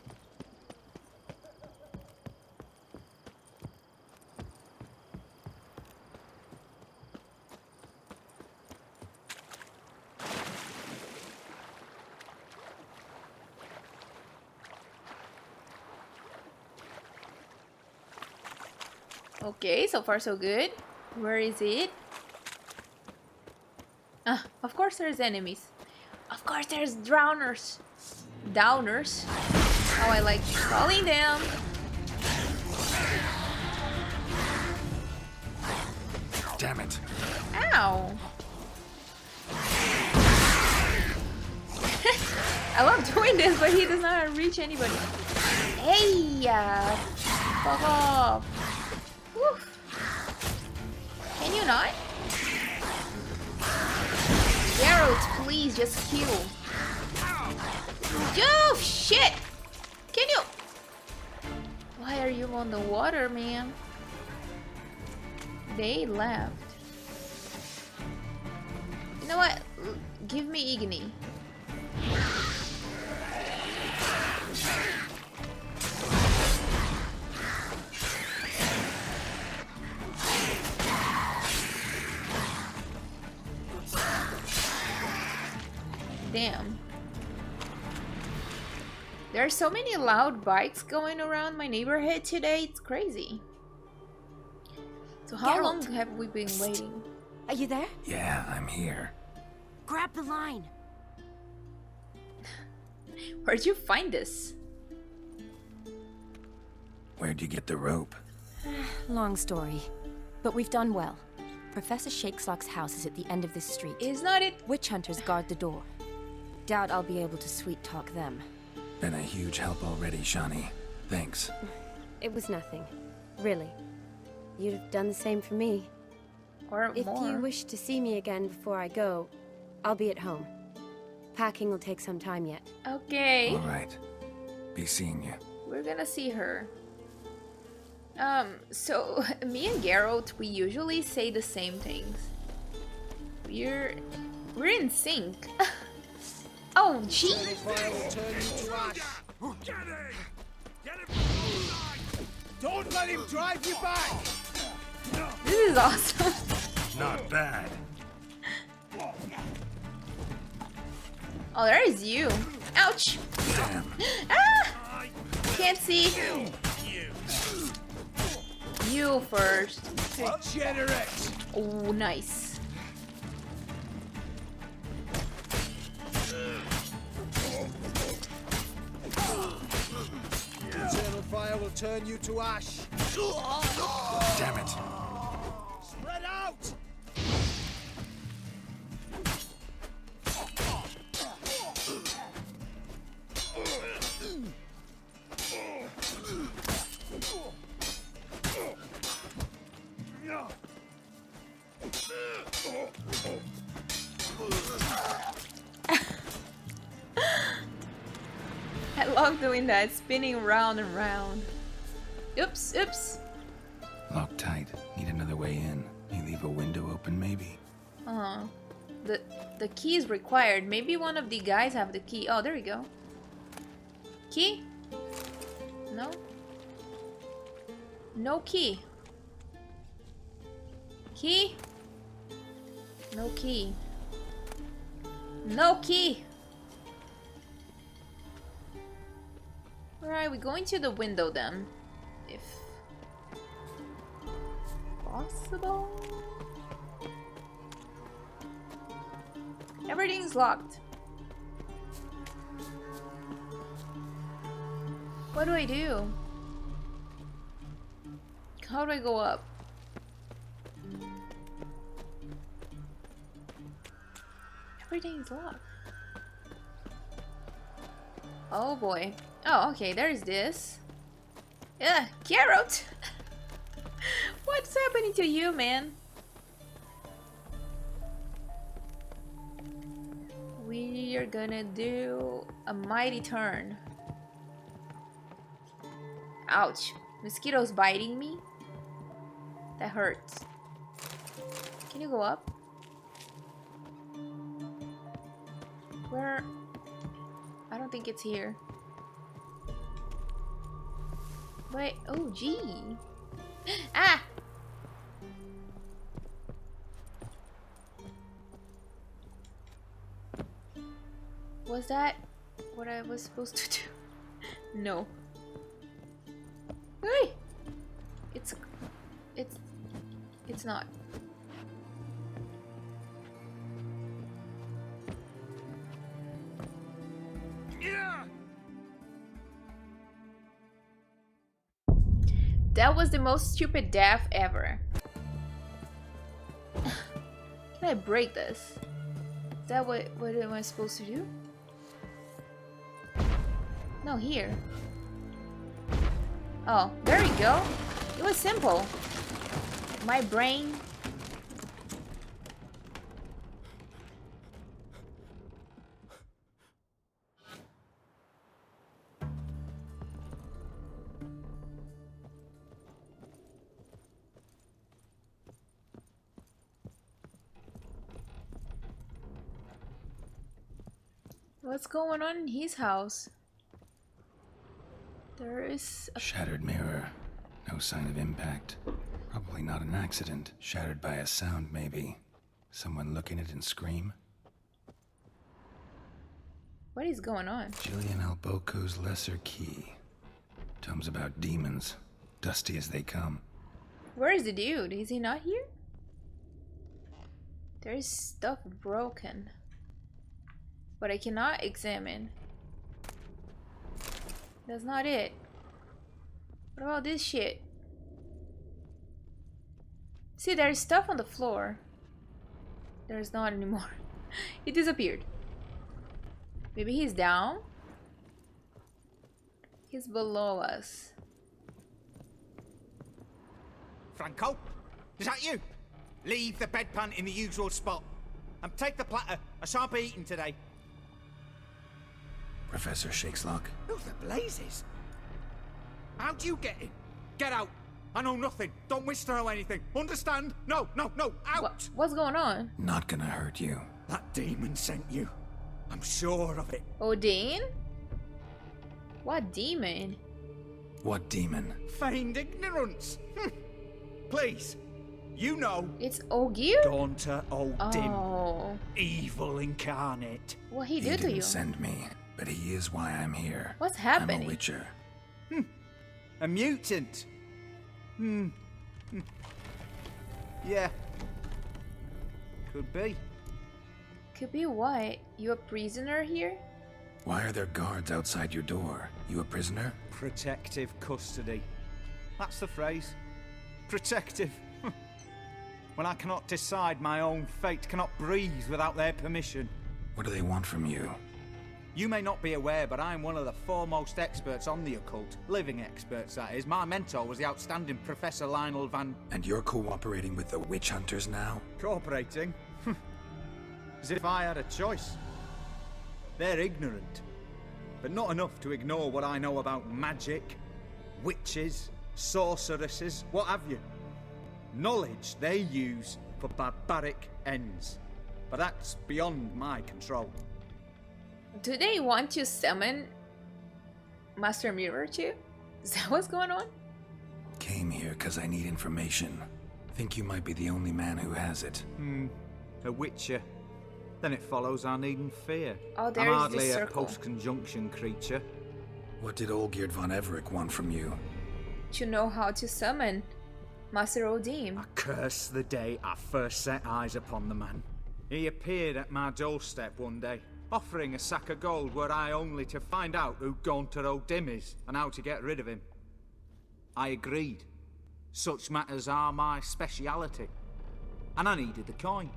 Okay, so far so good. Where is it? Ah, of course there's enemies. Of course there's drowners. Downers. How I like calling them. Damn it. Ow. I love doing this, but he does not reach anybody. Hey, fuck off. Whew. Can you not? Geralt, please just kill. Oh shit! Can you? Why are you on the water, man? They left. You know what? Give me Igni. Damn. There are so many loud bikes going around my neighborhood today, it's crazy. So how long have we been waiting? Are you there? Yeah, I'm here. Grab the line. Where'd you find this? Where'd you get the rope? Long story, but we've done well. Professor Shakeslock's house is at the end of this street. Is not it? Witch hunters guard the door. Doubt I'll be able to sweet talk them. Been a huge help already, Shani. Thanks. It was nothing. Really. You'd have done the same for me. Or if more. you wish to see me again before I go, I'll be at home. Packing will take some time yet. Okay. All right. Be seeing you. We're gonna see her. So me and Geralt, we usually say the same things. We're in sync. Oh, jeez. Don't let him drive you back. This is awesome. Not bad. Oh, there is you. Ouch. Damn. Ah! Can't see. You first. Degenerate. Oh, nice. Eternal fire will turn you to ash. Damn it. Spread out. I love doing that, spinning round and round. Oops, oops. Locked tight. Need another way in. You leave a window open, maybe? The key is required. Maybe one of the guys have the key. Oh, there we go. Key? No? No key. Key? No key. No key. Alright, we're going to the window then. If possible. Everything's locked. What do I do? How do I go up? Everything's locked. Oh boy. Oh, okay, there's this. Yeah, Geralt! What's happening to you, man? We are gonna do a mighty turn. Ouch. Mosquitoes biting me? That hurts. Can you go up? Where? I don't think it's here. Wait, oh gee. Ah! Was that what I was supposed to do? No. Hey! It's not. Yeah. That was the most stupid death ever. Can I break this? Is that what am I supposed to do? No, here. Oh, there we go. It was simple. My brain. What's going on in his house? There is a shattered mirror. No sign of impact. Probably not an accident. Shattered by a sound, maybe. Someone look in it and scream. What is going on? Gillian Alboco's lesser key. Tomes about demons. Dusty as they come. Where is the dude? Is he not here? There is stuff broken. But I cannot examine. That's not it. What about this shit? See, there's stuff on the floor. There's not anymore. He disappeared. Maybe he's down? He's below us. Franco? Is that you? Leave the bedpan in the usual spot. And take the platter. I shan't be eating today. Professor Shakeslock. Who the blazes? How'd you get in? Get out. I know nothing. Don't wish to know anything. Understand? No, no, no. Out. What's going on? Not gonna hurt you. That demon sent you. I'm sure of it. Odin? What demon? What demon? Feigned ignorance. Please. You know. It's Olgierd? Gaunter Odin. Oh. Evil incarnate. What he did He to didn't you? send me, but he is why I'm here. What's happening? I'm a witcher. A mutant. Yeah. Could be. Could be what? You a prisoner here? Why are there guards outside your door? You a prisoner? Protective custody. That's the phrase. Protective. When I cannot decide my own fate, cannot breathe without their permission. What do they want from you? You may not be aware, but I'm one of the foremost experts on the occult. Living experts, that is. My mentor was the outstanding Professor Lionel Van... And you're cooperating with the witch hunters now? Cooperating? As if I had a choice. They're ignorant, but not enough to ignore what I know about magic, witches, sorceresses, what have you. Knowledge they use for barbaric ends. But that's beyond my control. Do they want to summon Master Mirror too? Is that what's going on? Came here because I need information. Think you might be the only man who has it. A witcher. then it follows I needn't fear. Oh, I'm there's the hardly a circle. post-conjunction creature. What did Olgierd von Everec want from you? To know how to summon Master Odim. I curse the day I first set eyes upon the man. He appeared at my doorstep one day, offering a sack of gold were I only to find out who Gaunter Odim is and how to get rid of him. I agreed. Such matters are my speciality. And I needed the coin.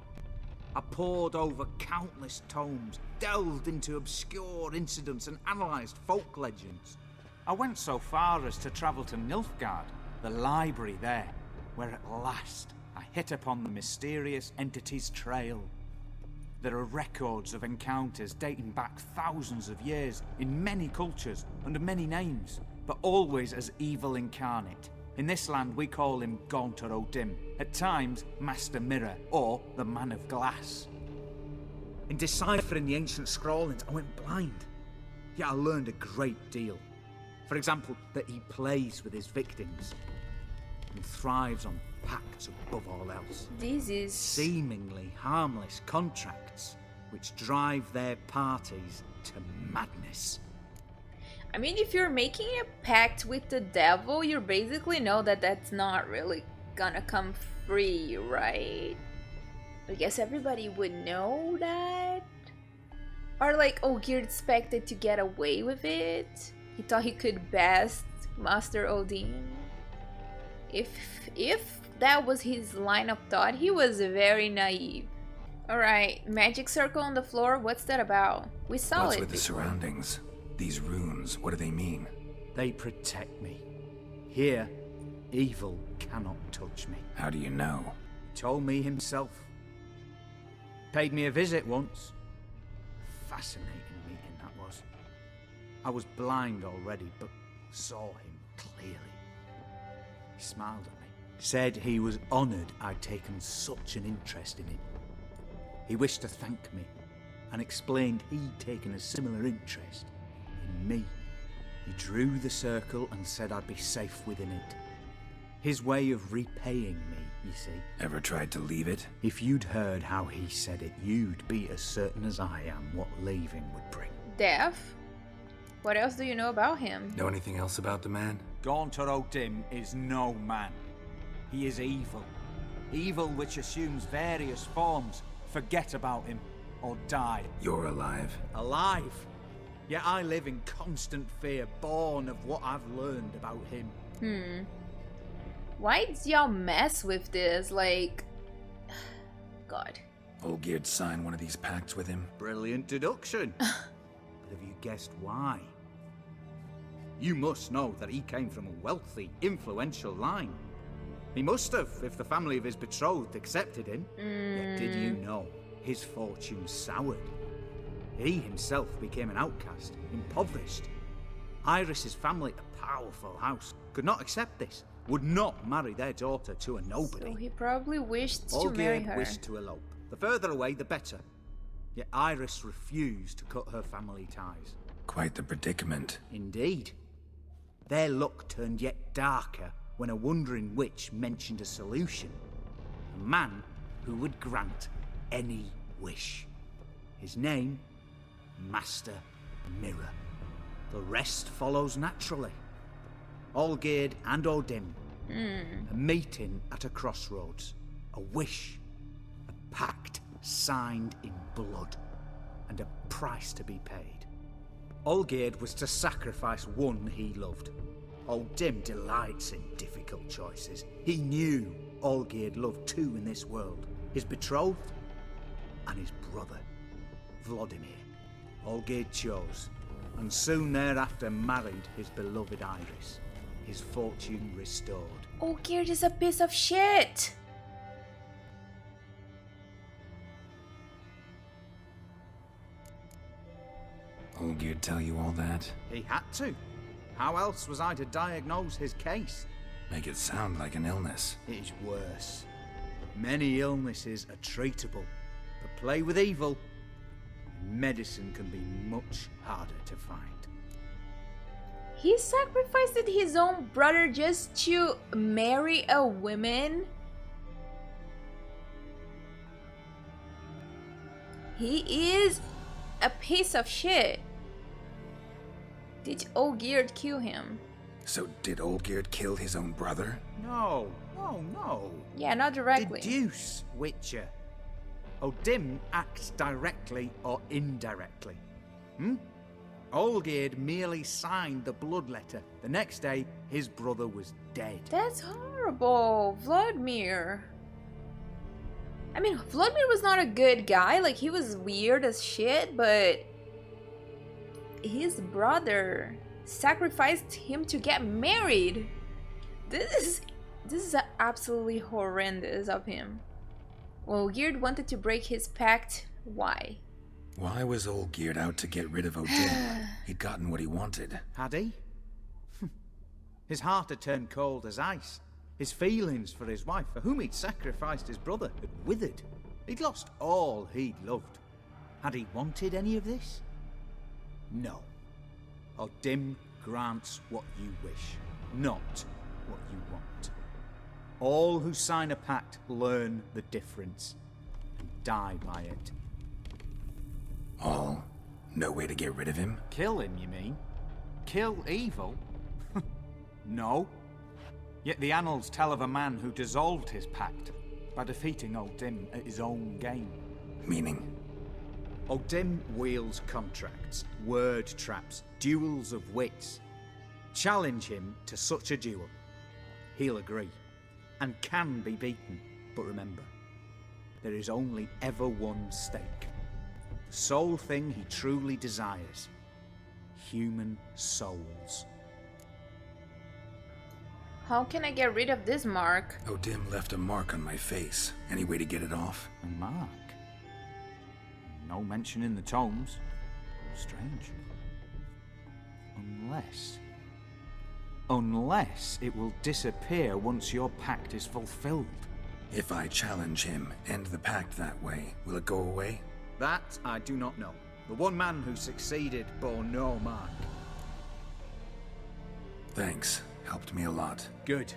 I pored over countless tomes, delved into obscure incidents and analysed folk legends. I went so far as to travel to Nilfgaard, the library there, where at last I hit upon the mysterious entity's trail. There are records of encounters dating back thousands of years in many cultures under many names, but always as evil incarnate. In this land we call him Gaunter Odim, at times Master Mirror or the Man of Glass. In deciphering the ancient scrawlings I went blind, yet I learned a great deal. For example, that he plays with his victims and thrives on pacts above all else. This is seemingly harmless contracts which drive their parties to madness. I mean, if you're making a pact with the devil, you basically know that that's not really gonna come free, right? I guess everybody would know that. Or like Olgierd expected to get away with it. He thought he could best Master Odim. If that was his line of thought, he was very naive. Alright, magic circle on the floor, what's that about? We saw What's it with the before. surroundings? These runes, what do they mean? They protect me. Here, evil cannot touch me. How do you know? He told me himself. Paid me a visit once. Fascinating meeting that was. I was blind already, but saw him clearly. He smiled at me. Said he was honoured I'd taken such an interest in him. He wished to thank me, and explained he'd taken a similar interest in me. He drew the circle and said I'd be safe within it. His way of repaying me, you see. Ever tried to leave it? If you'd heard how he said it, you'd be as certain as I am what leaving would bring. Deaf? What else do you know about him? Know anything else about the man? Gaunter Odim is no man. He is evil. Evil which assumes various forms. Forget about him, or die. You're alive. Alive? Yet I live in constant fear, born of what I've learned about him. Why did y'all mess with this? Like... God. Olgierd signed one of these pacts with him. Brilliant deduction. But have you guessed why? You must know that he came from a wealthy, influential line. He must have, if the family of his betrothed accepted him. Yet did you know his fortune soured? He himself became an outcast, impoverished. Iris's family, a powerful house, could not accept this, would not marry their daughter to a nobody. So he probably wished to marry Olgierd her. wished to elope. The further away, the better. Yet Iris refused to cut her family ties. Quite the predicament. Indeed. Their luck turned yet darker when a wandering witch mentioned a solution. A man who would grant any wish. His name, Master Mirror. The rest follows naturally. Olgierd and Odim. A meeting at a crossroads. A wish. A pact signed in blood. And a price to be paid. Olgierd was to sacrifice one he loved. Odim delights in difficult choices. He knew Olgierd loved two in this world. His betrothed and his brother, Vladimir. Olgierd chose, and soon thereafter married his beloved Iris. His fortune restored. Olgierd is a piece of shit! Olgierd tell you all that? He had to. How else was I to diagnose his case? Make it sound like an illness. It is worse. Many illnesses are treatable, but play with evil, medicine can be much harder to find. He sacrificed his own brother just to marry a woman? He is a piece of shit. Did Olgierd kill him? So did Olgierd kill his own brother? No, no. Yeah, not directly. Deduce, Witcher. Odin acts directly or indirectly. Olgierd merely signed the blood letter. The next day, his brother was dead. That's horrible, Vladimir. I mean, Vladimir was not a good guy. Like, he was weird as shit, but his brother sacrificed him to get married. This is absolutely horrendous of him. Well, Olgierd wanted to break his pact. Why? Why was Olgierd out to get rid of Odin? He'd gotten what he wanted. Had he? His heart had turned cold as ice. His feelings for his wife, for whom he'd sacrificed his brother, had withered. He'd lost all he'd loved. Had he wanted any of this? No. Odin grants what you wish, not what you want. All who sign a pact learn the difference and die by it. All? No way to get rid of him? Kill him, you mean? Kill evil? No. Yet the annals tell of a man who dissolved his pact by defeating Odin at his own game. Meaning? Odin wields contracts, word traps, duels of wits. Challenge him to such a duel. He'll agree, and can be beaten. But remember, there is only ever one stake. The sole thing he truly desires. Human souls. How can I get rid of this mark? Odin left a mark on my face. Any way to get it off? A mark? No mention in the tomes. Strange. Unless it will disappear once your pact is fulfilled. If I challenge him, end the pact that way, will it go away? That I do not know. The one man who succeeded bore no mark. Thanks. Helped me a lot. Good.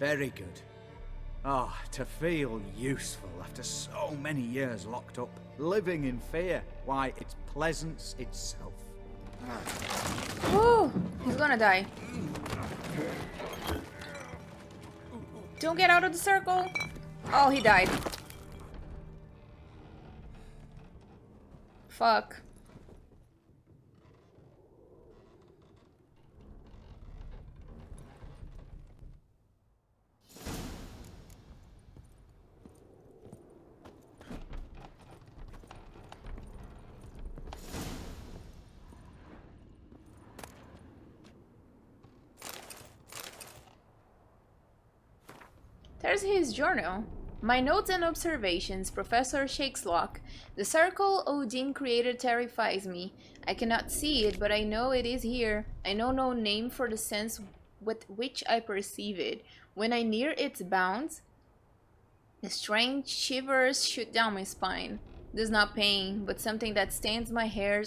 Very good. Ah, to feel useful after so many years locked up, living in fear. Why, it's pleasance itself. Woo! He's gonna die. Don't get out of the circle. Oh, he died. Fuck. There's his journal. My notes and observations, Professor Shakeslock. The circle Odin created terrifies me. I cannot see it, but I know it is here. I know no name for the sense with which I perceive it. When I near its bounds, the strange shivers shoot down my spine. This is not pain, but something that stands my hair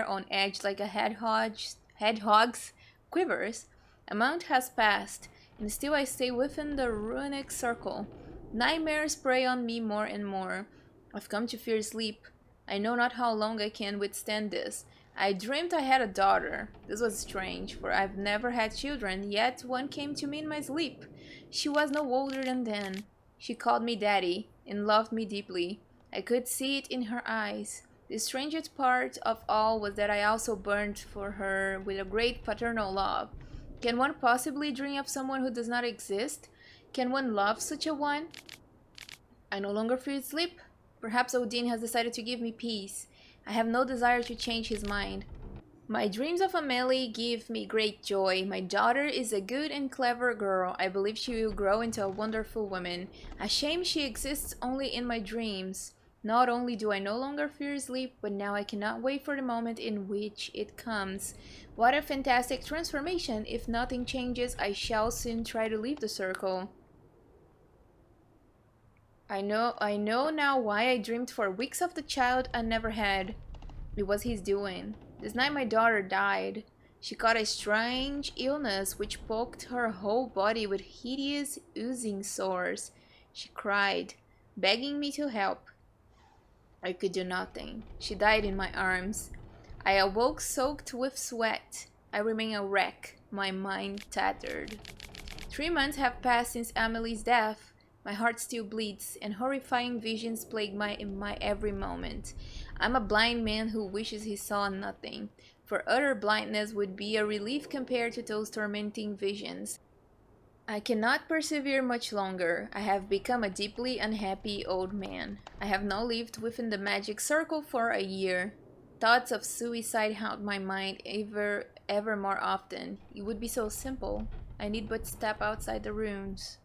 on edge like a hedgehog's quivers. A month has passed, and still I stay within the runic circle. Nightmares prey on me more and more. I've come to fear sleep. I know not how long I can withstand this. I dreamed I had a daughter. This was strange, for I've never had children, yet one came to me in my sleep. She was no older than then. She called me daddy, and loved me deeply. I could see it in her eyes. The strangest part of all was that I also burned for her with a great paternal love. Can one possibly dream of someone who does not exist? Can one love such a one? I no longer fear sleep. Perhaps Odin has decided to give me peace. I have no desire to change his mind. My dreams of Amelie give me great joy. My daughter is a good and clever girl. I believe she will grow into a wonderful woman. A shame she exists only in my dreams. Not only do I no longer fear sleep, but now I cannot wait for the moment in which it comes. What a fantastic transformation! If nothing changes, I shall soon try to leave the circle. I know now why I dreamed for weeks of the child I never had. It was his doing. This night my daughter died. She caught a strange illness which poked her whole body with hideous oozing sores. She cried, begging me to help. I could do nothing. She died in my arms. I awoke soaked with sweat. I remain a wreck, my mind tattered. 3 months have passed since Amelie's death. My heart still bleeds, and horrifying visions plague my every moment. I'm a blind man who wishes he saw nothing, for utter blindness would be a relief compared to those tormenting visions. I cannot persevere much longer. I have become a deeply unhappy old man. I have now lived within the magic circle for a year. Thoughts of suicide haunt my mind ever more often. It would be so simple. I need but step outside the rooms.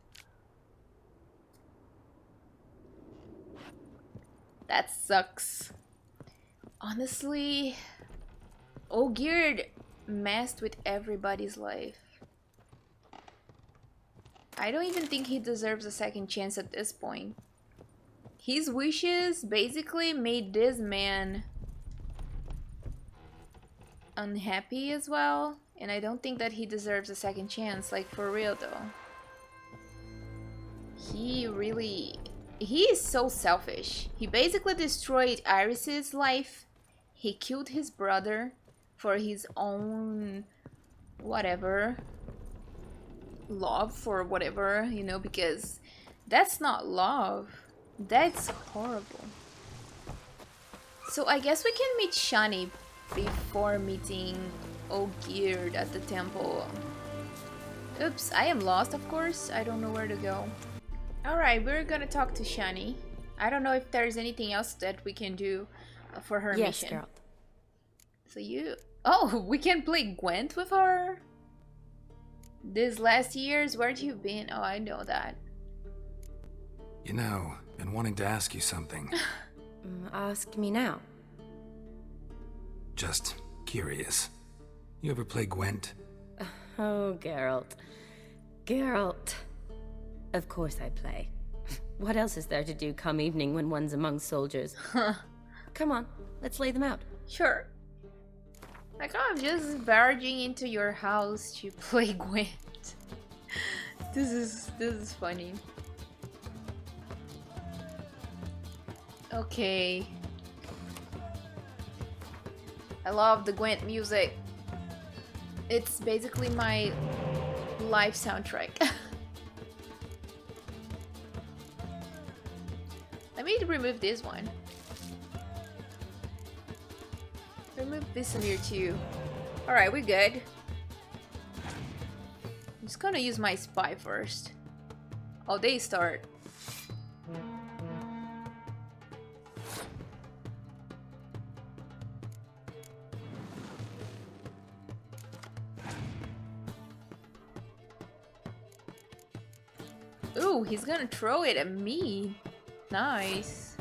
That sucks. Honestly, Olgierd messed with everybody's life. I don't even think he deserves a second chance at this point. His wishes basically made this man unhappy as well, and I don't think that he deserves a second chance, like for real though. He is so selfish. He basically destroyed Iris's life. He killed his brother for his own whatever, love for whatever, you know, because that's not love. That's horrible. So I guess we can meet Shani before meeting Olgierd at the temple. Oops, I am lost, of course. I don't know where to go. Alright, we're gonna talk to Shani. I don't know if there's anything else that we can do for her mission. Yes, Geralt. So you... Oh, we can play Gwent with her? These last years, where'd you been? Oh, I know that. You know, been wanting to ask you something. Ask me now. Just curious. You ever play Gwent? Oh, Geralt. Geralt. Of course I play. What else is there to do come evening when one's among soldiers? Come on, let's lay them out. Sure. Like, oh, I'm just barging into your house to play Gwent. This is funny. Okay. I love the Gwent music. It's basically my life soundtrack. Let me remove this one. Remove this one here too. Alright, we're good. I'm just gonna use my spy first. Oh, they start. Ooh, he's gonna throw it at me. Nice.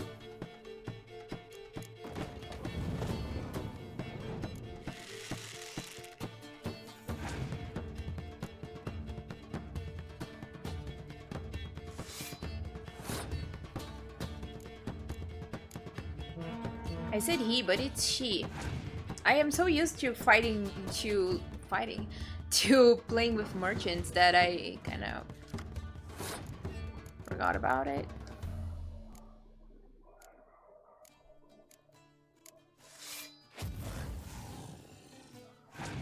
I said he, but it's she. I am so used to to playing with merchants that I kind of forgot about it.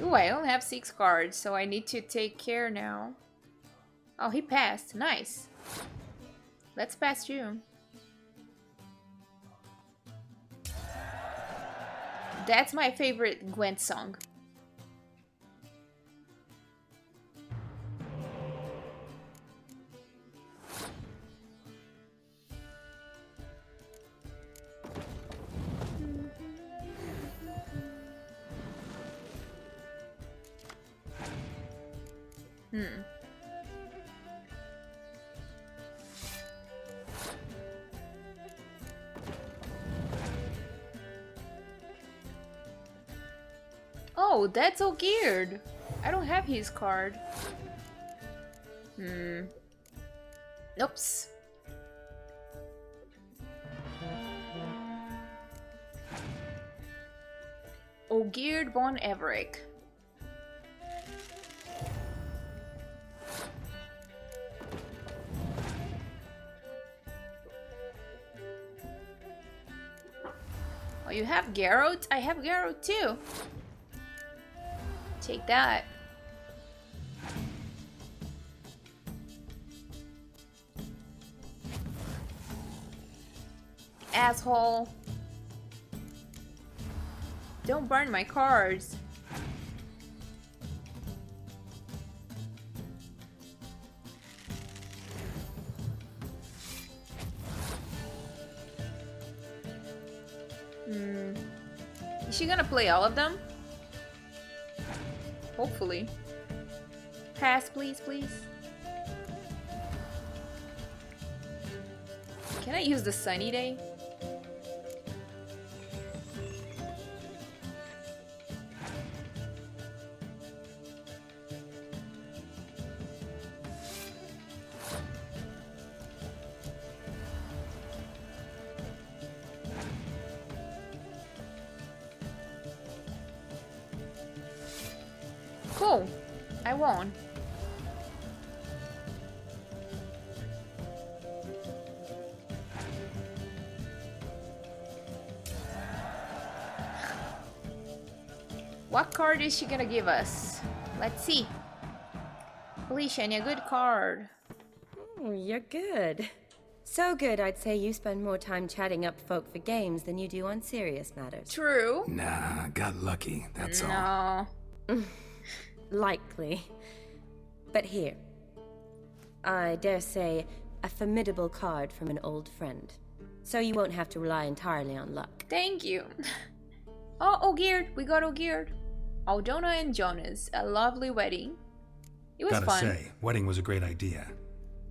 Ooh, I only have 6 cards, so I need to take care now. Oh, he passed. Nice. Let's pass you. That's my favorite Gwent song. Oh, that's Olgierd. I don't have his card. Oops. Olgierd von Everick. Oh, you have Geralt? I have Geralt too. Take that. Asshole. Don't burn my cards. Is she gonna play all of them? Hopefully. Pass, please, please. Can I use the sunny day? Cool. I won. What card is she gonna give us? Let's see. Please, Shani, a good card. Oh, you're good. So good, I'd say you spend more time chatting up folk for games than you do on serious matters. True. Nah, got lucky, that's all. No. Likely. But here. I dare say a formidable card from an old friend. So you won't have to rely entirely on luck. Thank you. Oh, Olgierd. We got Olgierd. Aldona and Jonas. A lovely wedding. It was Gotta fun. say, wedding was a great idea.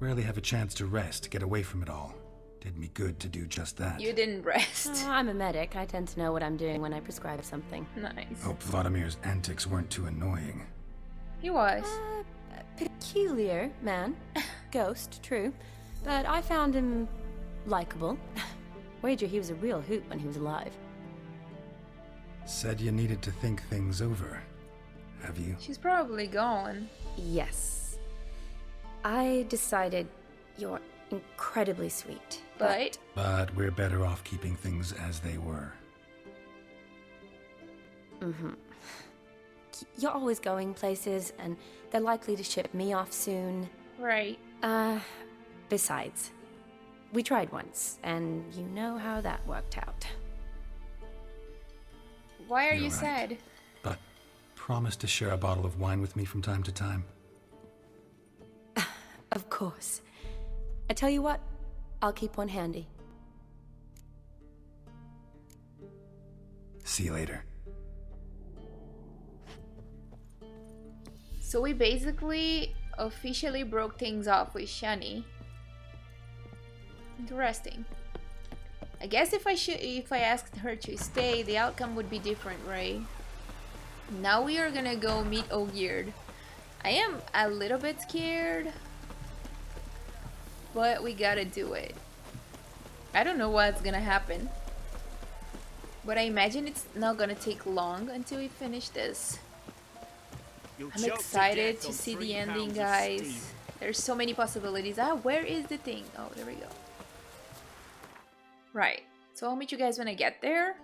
Rarely have a chance to rest, get away from it all. Did me good to do just that. You didn't rest. Oh, I'm a medic. I tend to know what I'm doing when I prescribe something. Nice. Hope Vladimir's antics weren't too annoying. He was. Peculiar man. Ghost, true. But I found him likable. Wager he was a real hoot when he was alive. Said you needed to think things over. Have you? She's probably gone. Yes. I decided you're incredibly sweet. But we're better off keeping things as they were. Mm-hmm. You're always going places, and they're likely to ship me off soon. Right. Besides, we tried once, and you know how that worked out. Why are You're you right. sad? But promise to share a bottle of wine with me from time to time. Of course. I tell you what, I'll keep one handy. See you later. So we basically officially broke things off with Shani. Interesting. I guess if I asked her to stay, the outcome would be different, right? Now we are gonna go meet Olgierd. I am a little bit scared, but we gotta do it. I don't know what's gonna happen, but I imagine it's not gonna take long until we finish this. I'm excited to see the ending, guys. There's so many possibilities. Where is the thing? Oh, there we go. Right. So I'll meet you guys when I get there.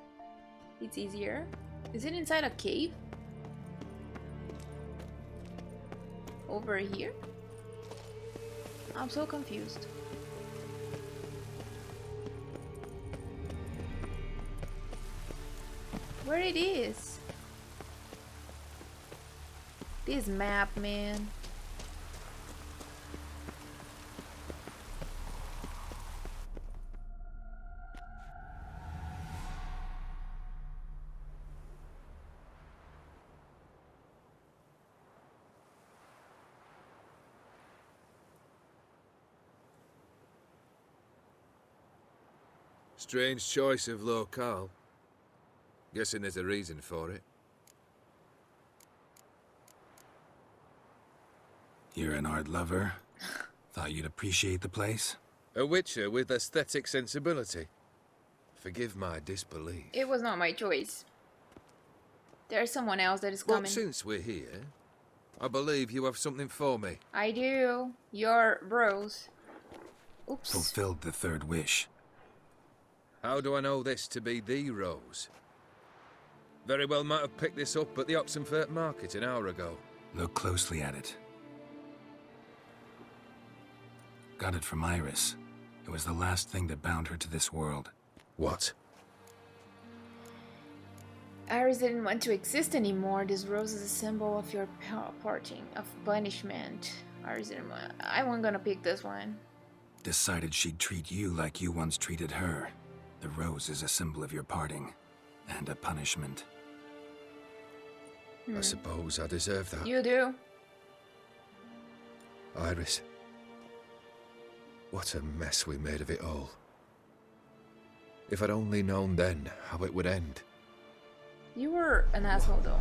It's easier. Is it inside a cave? Over here? I'm so confused. Where it is? This map, man. Strange choice of locale. Guessing there's a reason for it. You're an art lover. Thought you'd appreciate the place. A witcher with aesthetic sensibility. Forgive my disbelief. It was not my choice. There's someone else that is coming. But since we're here, I believe you have something for me. I do. Your bros. Oops. Fulfilled the third wish. How do I know this to be the rose? Very well might have picked this up at the Oxenfurt market an hour ago. Look closely at it. Got it from Iris. It was the last thing that bound her to this world. What? Iris didn't want to exist anymore. This rose is a symbol of your parting, of punishment. Iris didn't want... I wasn't gonna pick this one. Decided she'd treat you like you once treated her. The rose is a symbol of your parting, and a punishment. I suppose I deserve that. You do. Iris. What a mess we made of it all. If I'd only known then how it would end. You were an asshole, though.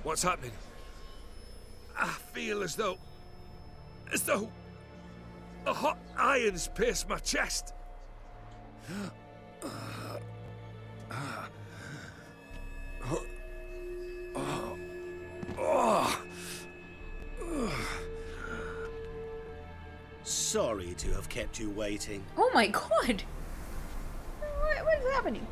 What's happening? I feel as though a hot iron's pierced my chest. Sorry to have kept you waiting. Oh my god! What is happening?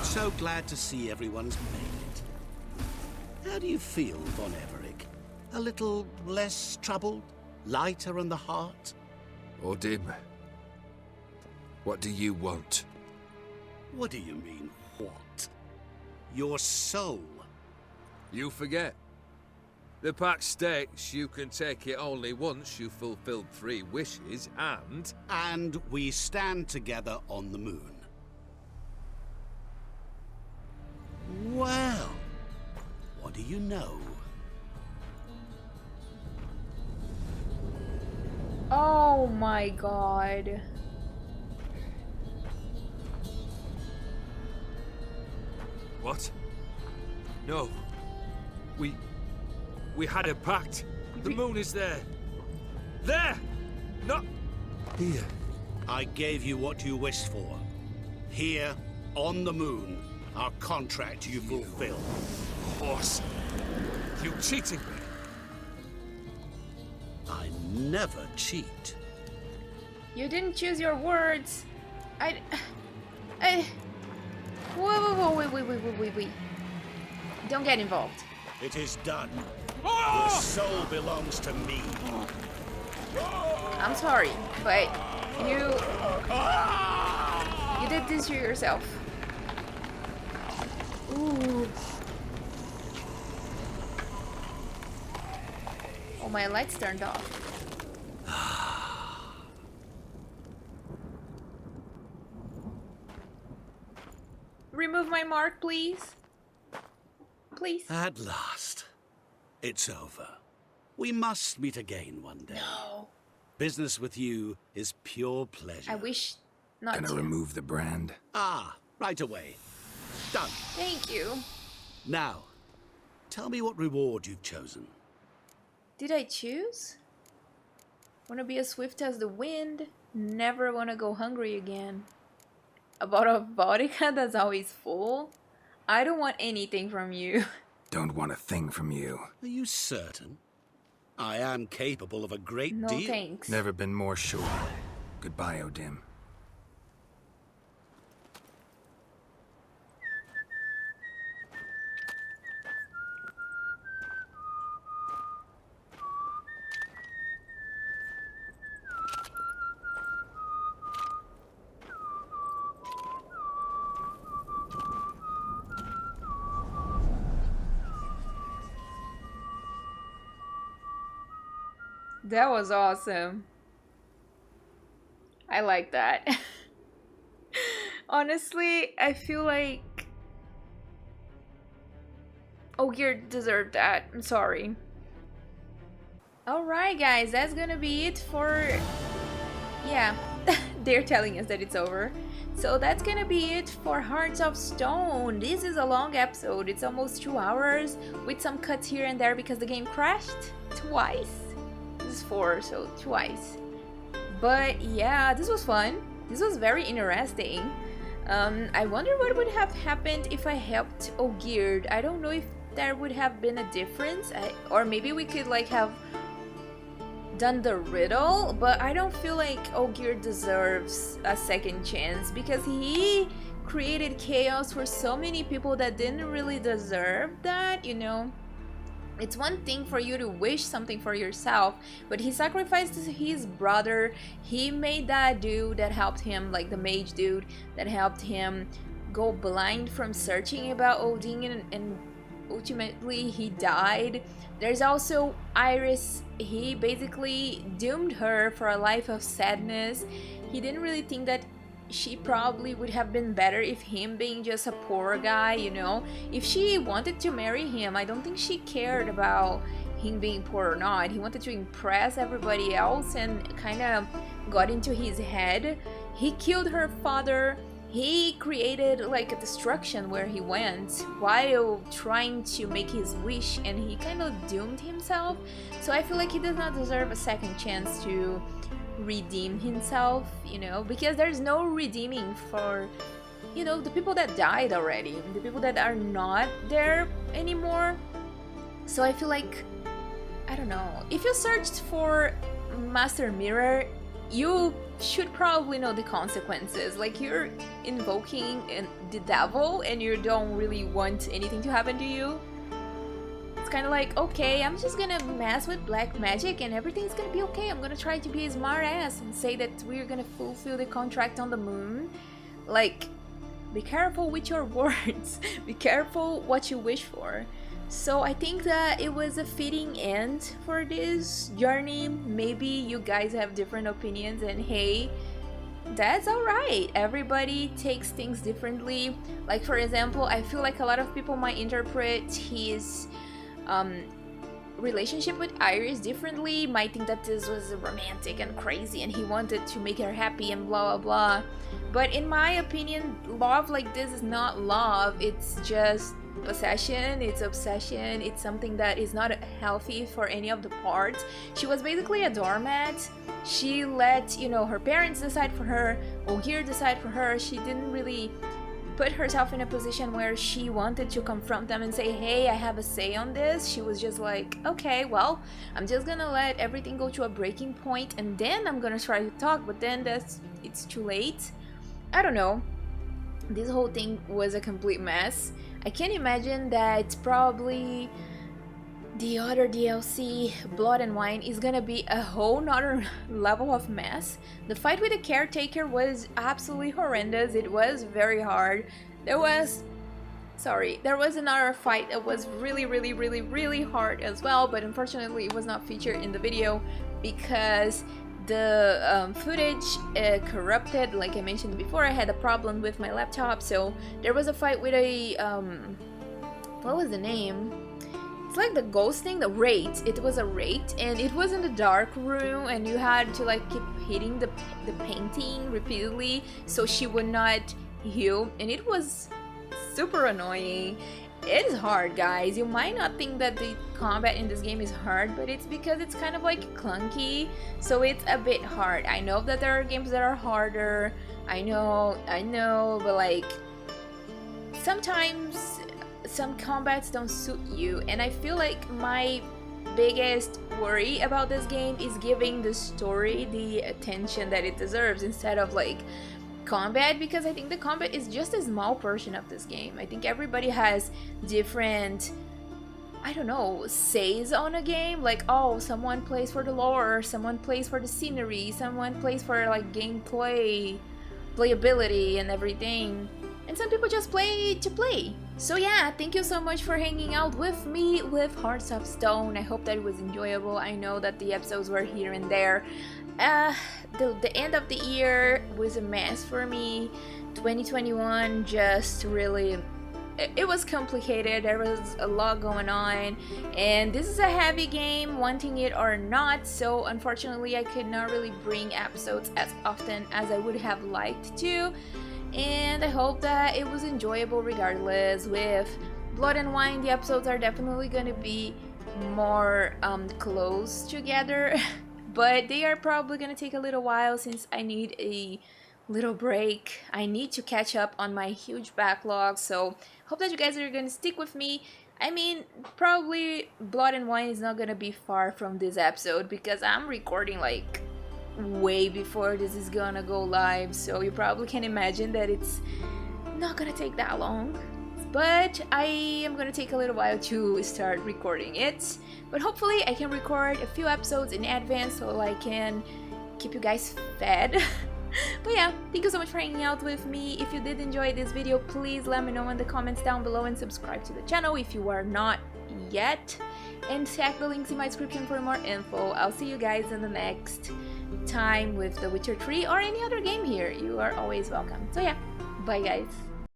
So glad to see everyone's made it. How do you feel, Von Everich? A little less troubled? Lighter on the heart? Or dim? What do you want? What do you mean, what? Your soul. You forget. The pact states you can take it only once you've fulfilled 3 wishes, and... And we stand together on the moon. Well, what do you know? Oh my god. What? No. We had a pact. The moon is there. There! Not here. I gave you what you wished for. Here, on the moon, our contract you fulfilled. Horse. You cheating me. I never cheat. You didn't choose your words. Wait. Don't get involved. It is done. Your soul belongs to me. I'm sorry, but you did this to yourself. Ooh. Oh, my lights turned off. Remove my mark, please. Please. At last. It's over. We must meet again one day. No. Business with you is pure pleasure. I wish not Gonna to. remove the brand? Ah, right away. Done. Thank you. Now, tell me what reward you've chosen. Did I choose? Wanna be as swift as the wind. Never wanna go hungry again. A bottle of vodka that's always full. I don't want anything from you. Don't want a thing from you. Are you certain? I am capable of a great No deal. thanks. Never been more sure. Goodbye, Odim. That was awesome. I like that. Honestly, I feel like Olgierd deserved that. I'm sorry. Alright guys, that's gonna be it for... Yeah, they're telling us that it's over. So that's gonna be it for Hearts of Stone. This is a long episode. It's almost 2 hours with some cuts here and there because the game crashed twice. This is 4, so twice. But yeah, this was fun. This was very interesting. I wonder what would have happened if I helped Olgierd. I don't know if there would have been a difference. Or maybe we could like have done the riddle, but I don't feel like Olgierd deserves a second chance because he created chaos for so many people that didn't really deserve that, you know. It's one thing for you to wish something for yourself, but he sacrificed his brother. He made that dude that helped him, like the mage dude that helped him go blind from searching about Odin, and ultimately he died. There's also Iris. He basically doomed her for a life of sadness. He didn't really think that she probably would have been better if him being just a poor guy, you know. If she wanted to marry him, I don't think she cared about him being poor or not. He wanted to impress everybody else and kind of got into his head. He killed her father. He created like a destruction where he went while trying to make his wish, and he kind of doomed himself. So I feel like he does not deserve a second chance to redeem himself, you know, because there's no redeeming for, you know, the people that died already, the people that are not there anymore. So I feel like, I don't know, if you searched for Master Mirror, you should probably know the consequences. Like, you're invoking the devil and you don't really want anything to happen to you. It's kind of like, okay, I'm just gonna mess with black magic and everything's gonna be okay. I'm gonna try to be a smart ass and say that we're gonna fulfill the contract on the moon. Like, be careful with your words. Be careful what you wish for. So I think that it was a fitting end for this journey. Maybe you guys have different opinions, and hey, that's alright. Everybody takes things differently. Like, for example, I feel like a lot of people might interpret his relationship with Iris differently, might think that this was romantic and crazy and he wanted to make her happy and blah blah blah. But in my opinion, love like this is not love. It's just possession, it's obsession, it's something that is not healthy for any of the parts. She was basically a doormat. She let, you know, her parents decide for her, Olgierd decide for her. She didn't really put herself in a position where she wanted to confront them and say, hey, I have a say on this. She was just like, okay, well, I'm just gonna let everything go to a breaking point and then I'm gonna try to talk, but then it's too late. I don't know. This whole thing was a complete mess. I can imagine that probably the other DLC, Blood and Wine, is gonna be a whole nother level of mess. The fight with the Caretaker was absolutely horrendous. It was very hard. There was another fight that was really hard as well, but unfortunately it was not featured in the video because the footage corrupted. Like I mentioned before, I had a problem with my laptop, so there was a fight with a what was the name? It's like the ghost thing, the rate. It was a rate, and it was in the dark room, and you had to like keep hitting the painting repeatedly so she would not heal, and it was super annoying. It is hard, guys. You might not think that the combat in this game is hard, but it's because it's kind of like clunky, so it's a bit hard. I know that there are games that are harder. I know, but like sometimes some combats don't suit you, and I feel like my biggest worry about this game is giving the story the attention that it deserves instead of like combat, because I think the combat is just a small portion of this game. I think everybody has different, I don't know, says on a game. Like, oh, someone plays for the lore, someone plays for the scenery, someone plays for like gameplay, playability and everything, and some people just play to play. So yeah, thank you so much for hanging out with me with Hearts of Stone. I hope that it was enjoyable. I know that the episodes were here and there. The end of the year was a mess for me. 2021 just really, it was complicated. There was a lot going on, and this is a heavy game, wanting it or not, so unfortunately I could not really bring episodes as often as I would have liked to, and I hope that it was enjoyable regardless. With Blood and Wine, the episodes are definitely gonna be more close together but they are probably gonna take a little while since I need a little break. I need to catch up on my huge backlog, so hope that you guys are gonna stick with me. I mean, probably Blood and Wine is not gonna be far from this episode because I'm recording like way before this is gonna go live, so you probably can imagine that it's not gonna take that long. But I am gonna take a little while to start recording it. But hopefully I can record a few episodes in advance so I can keep you guys fed. But yeah, thank you so much for hanging out with me. If you did enjoy this video, please let me know in the comments down below and subscribe to the channel if you are not yet. And check the links in my description for more info. I'll see you guys in the next time with The Witcher 3 or any other game here. You are always welcome. So yeah, bye guys.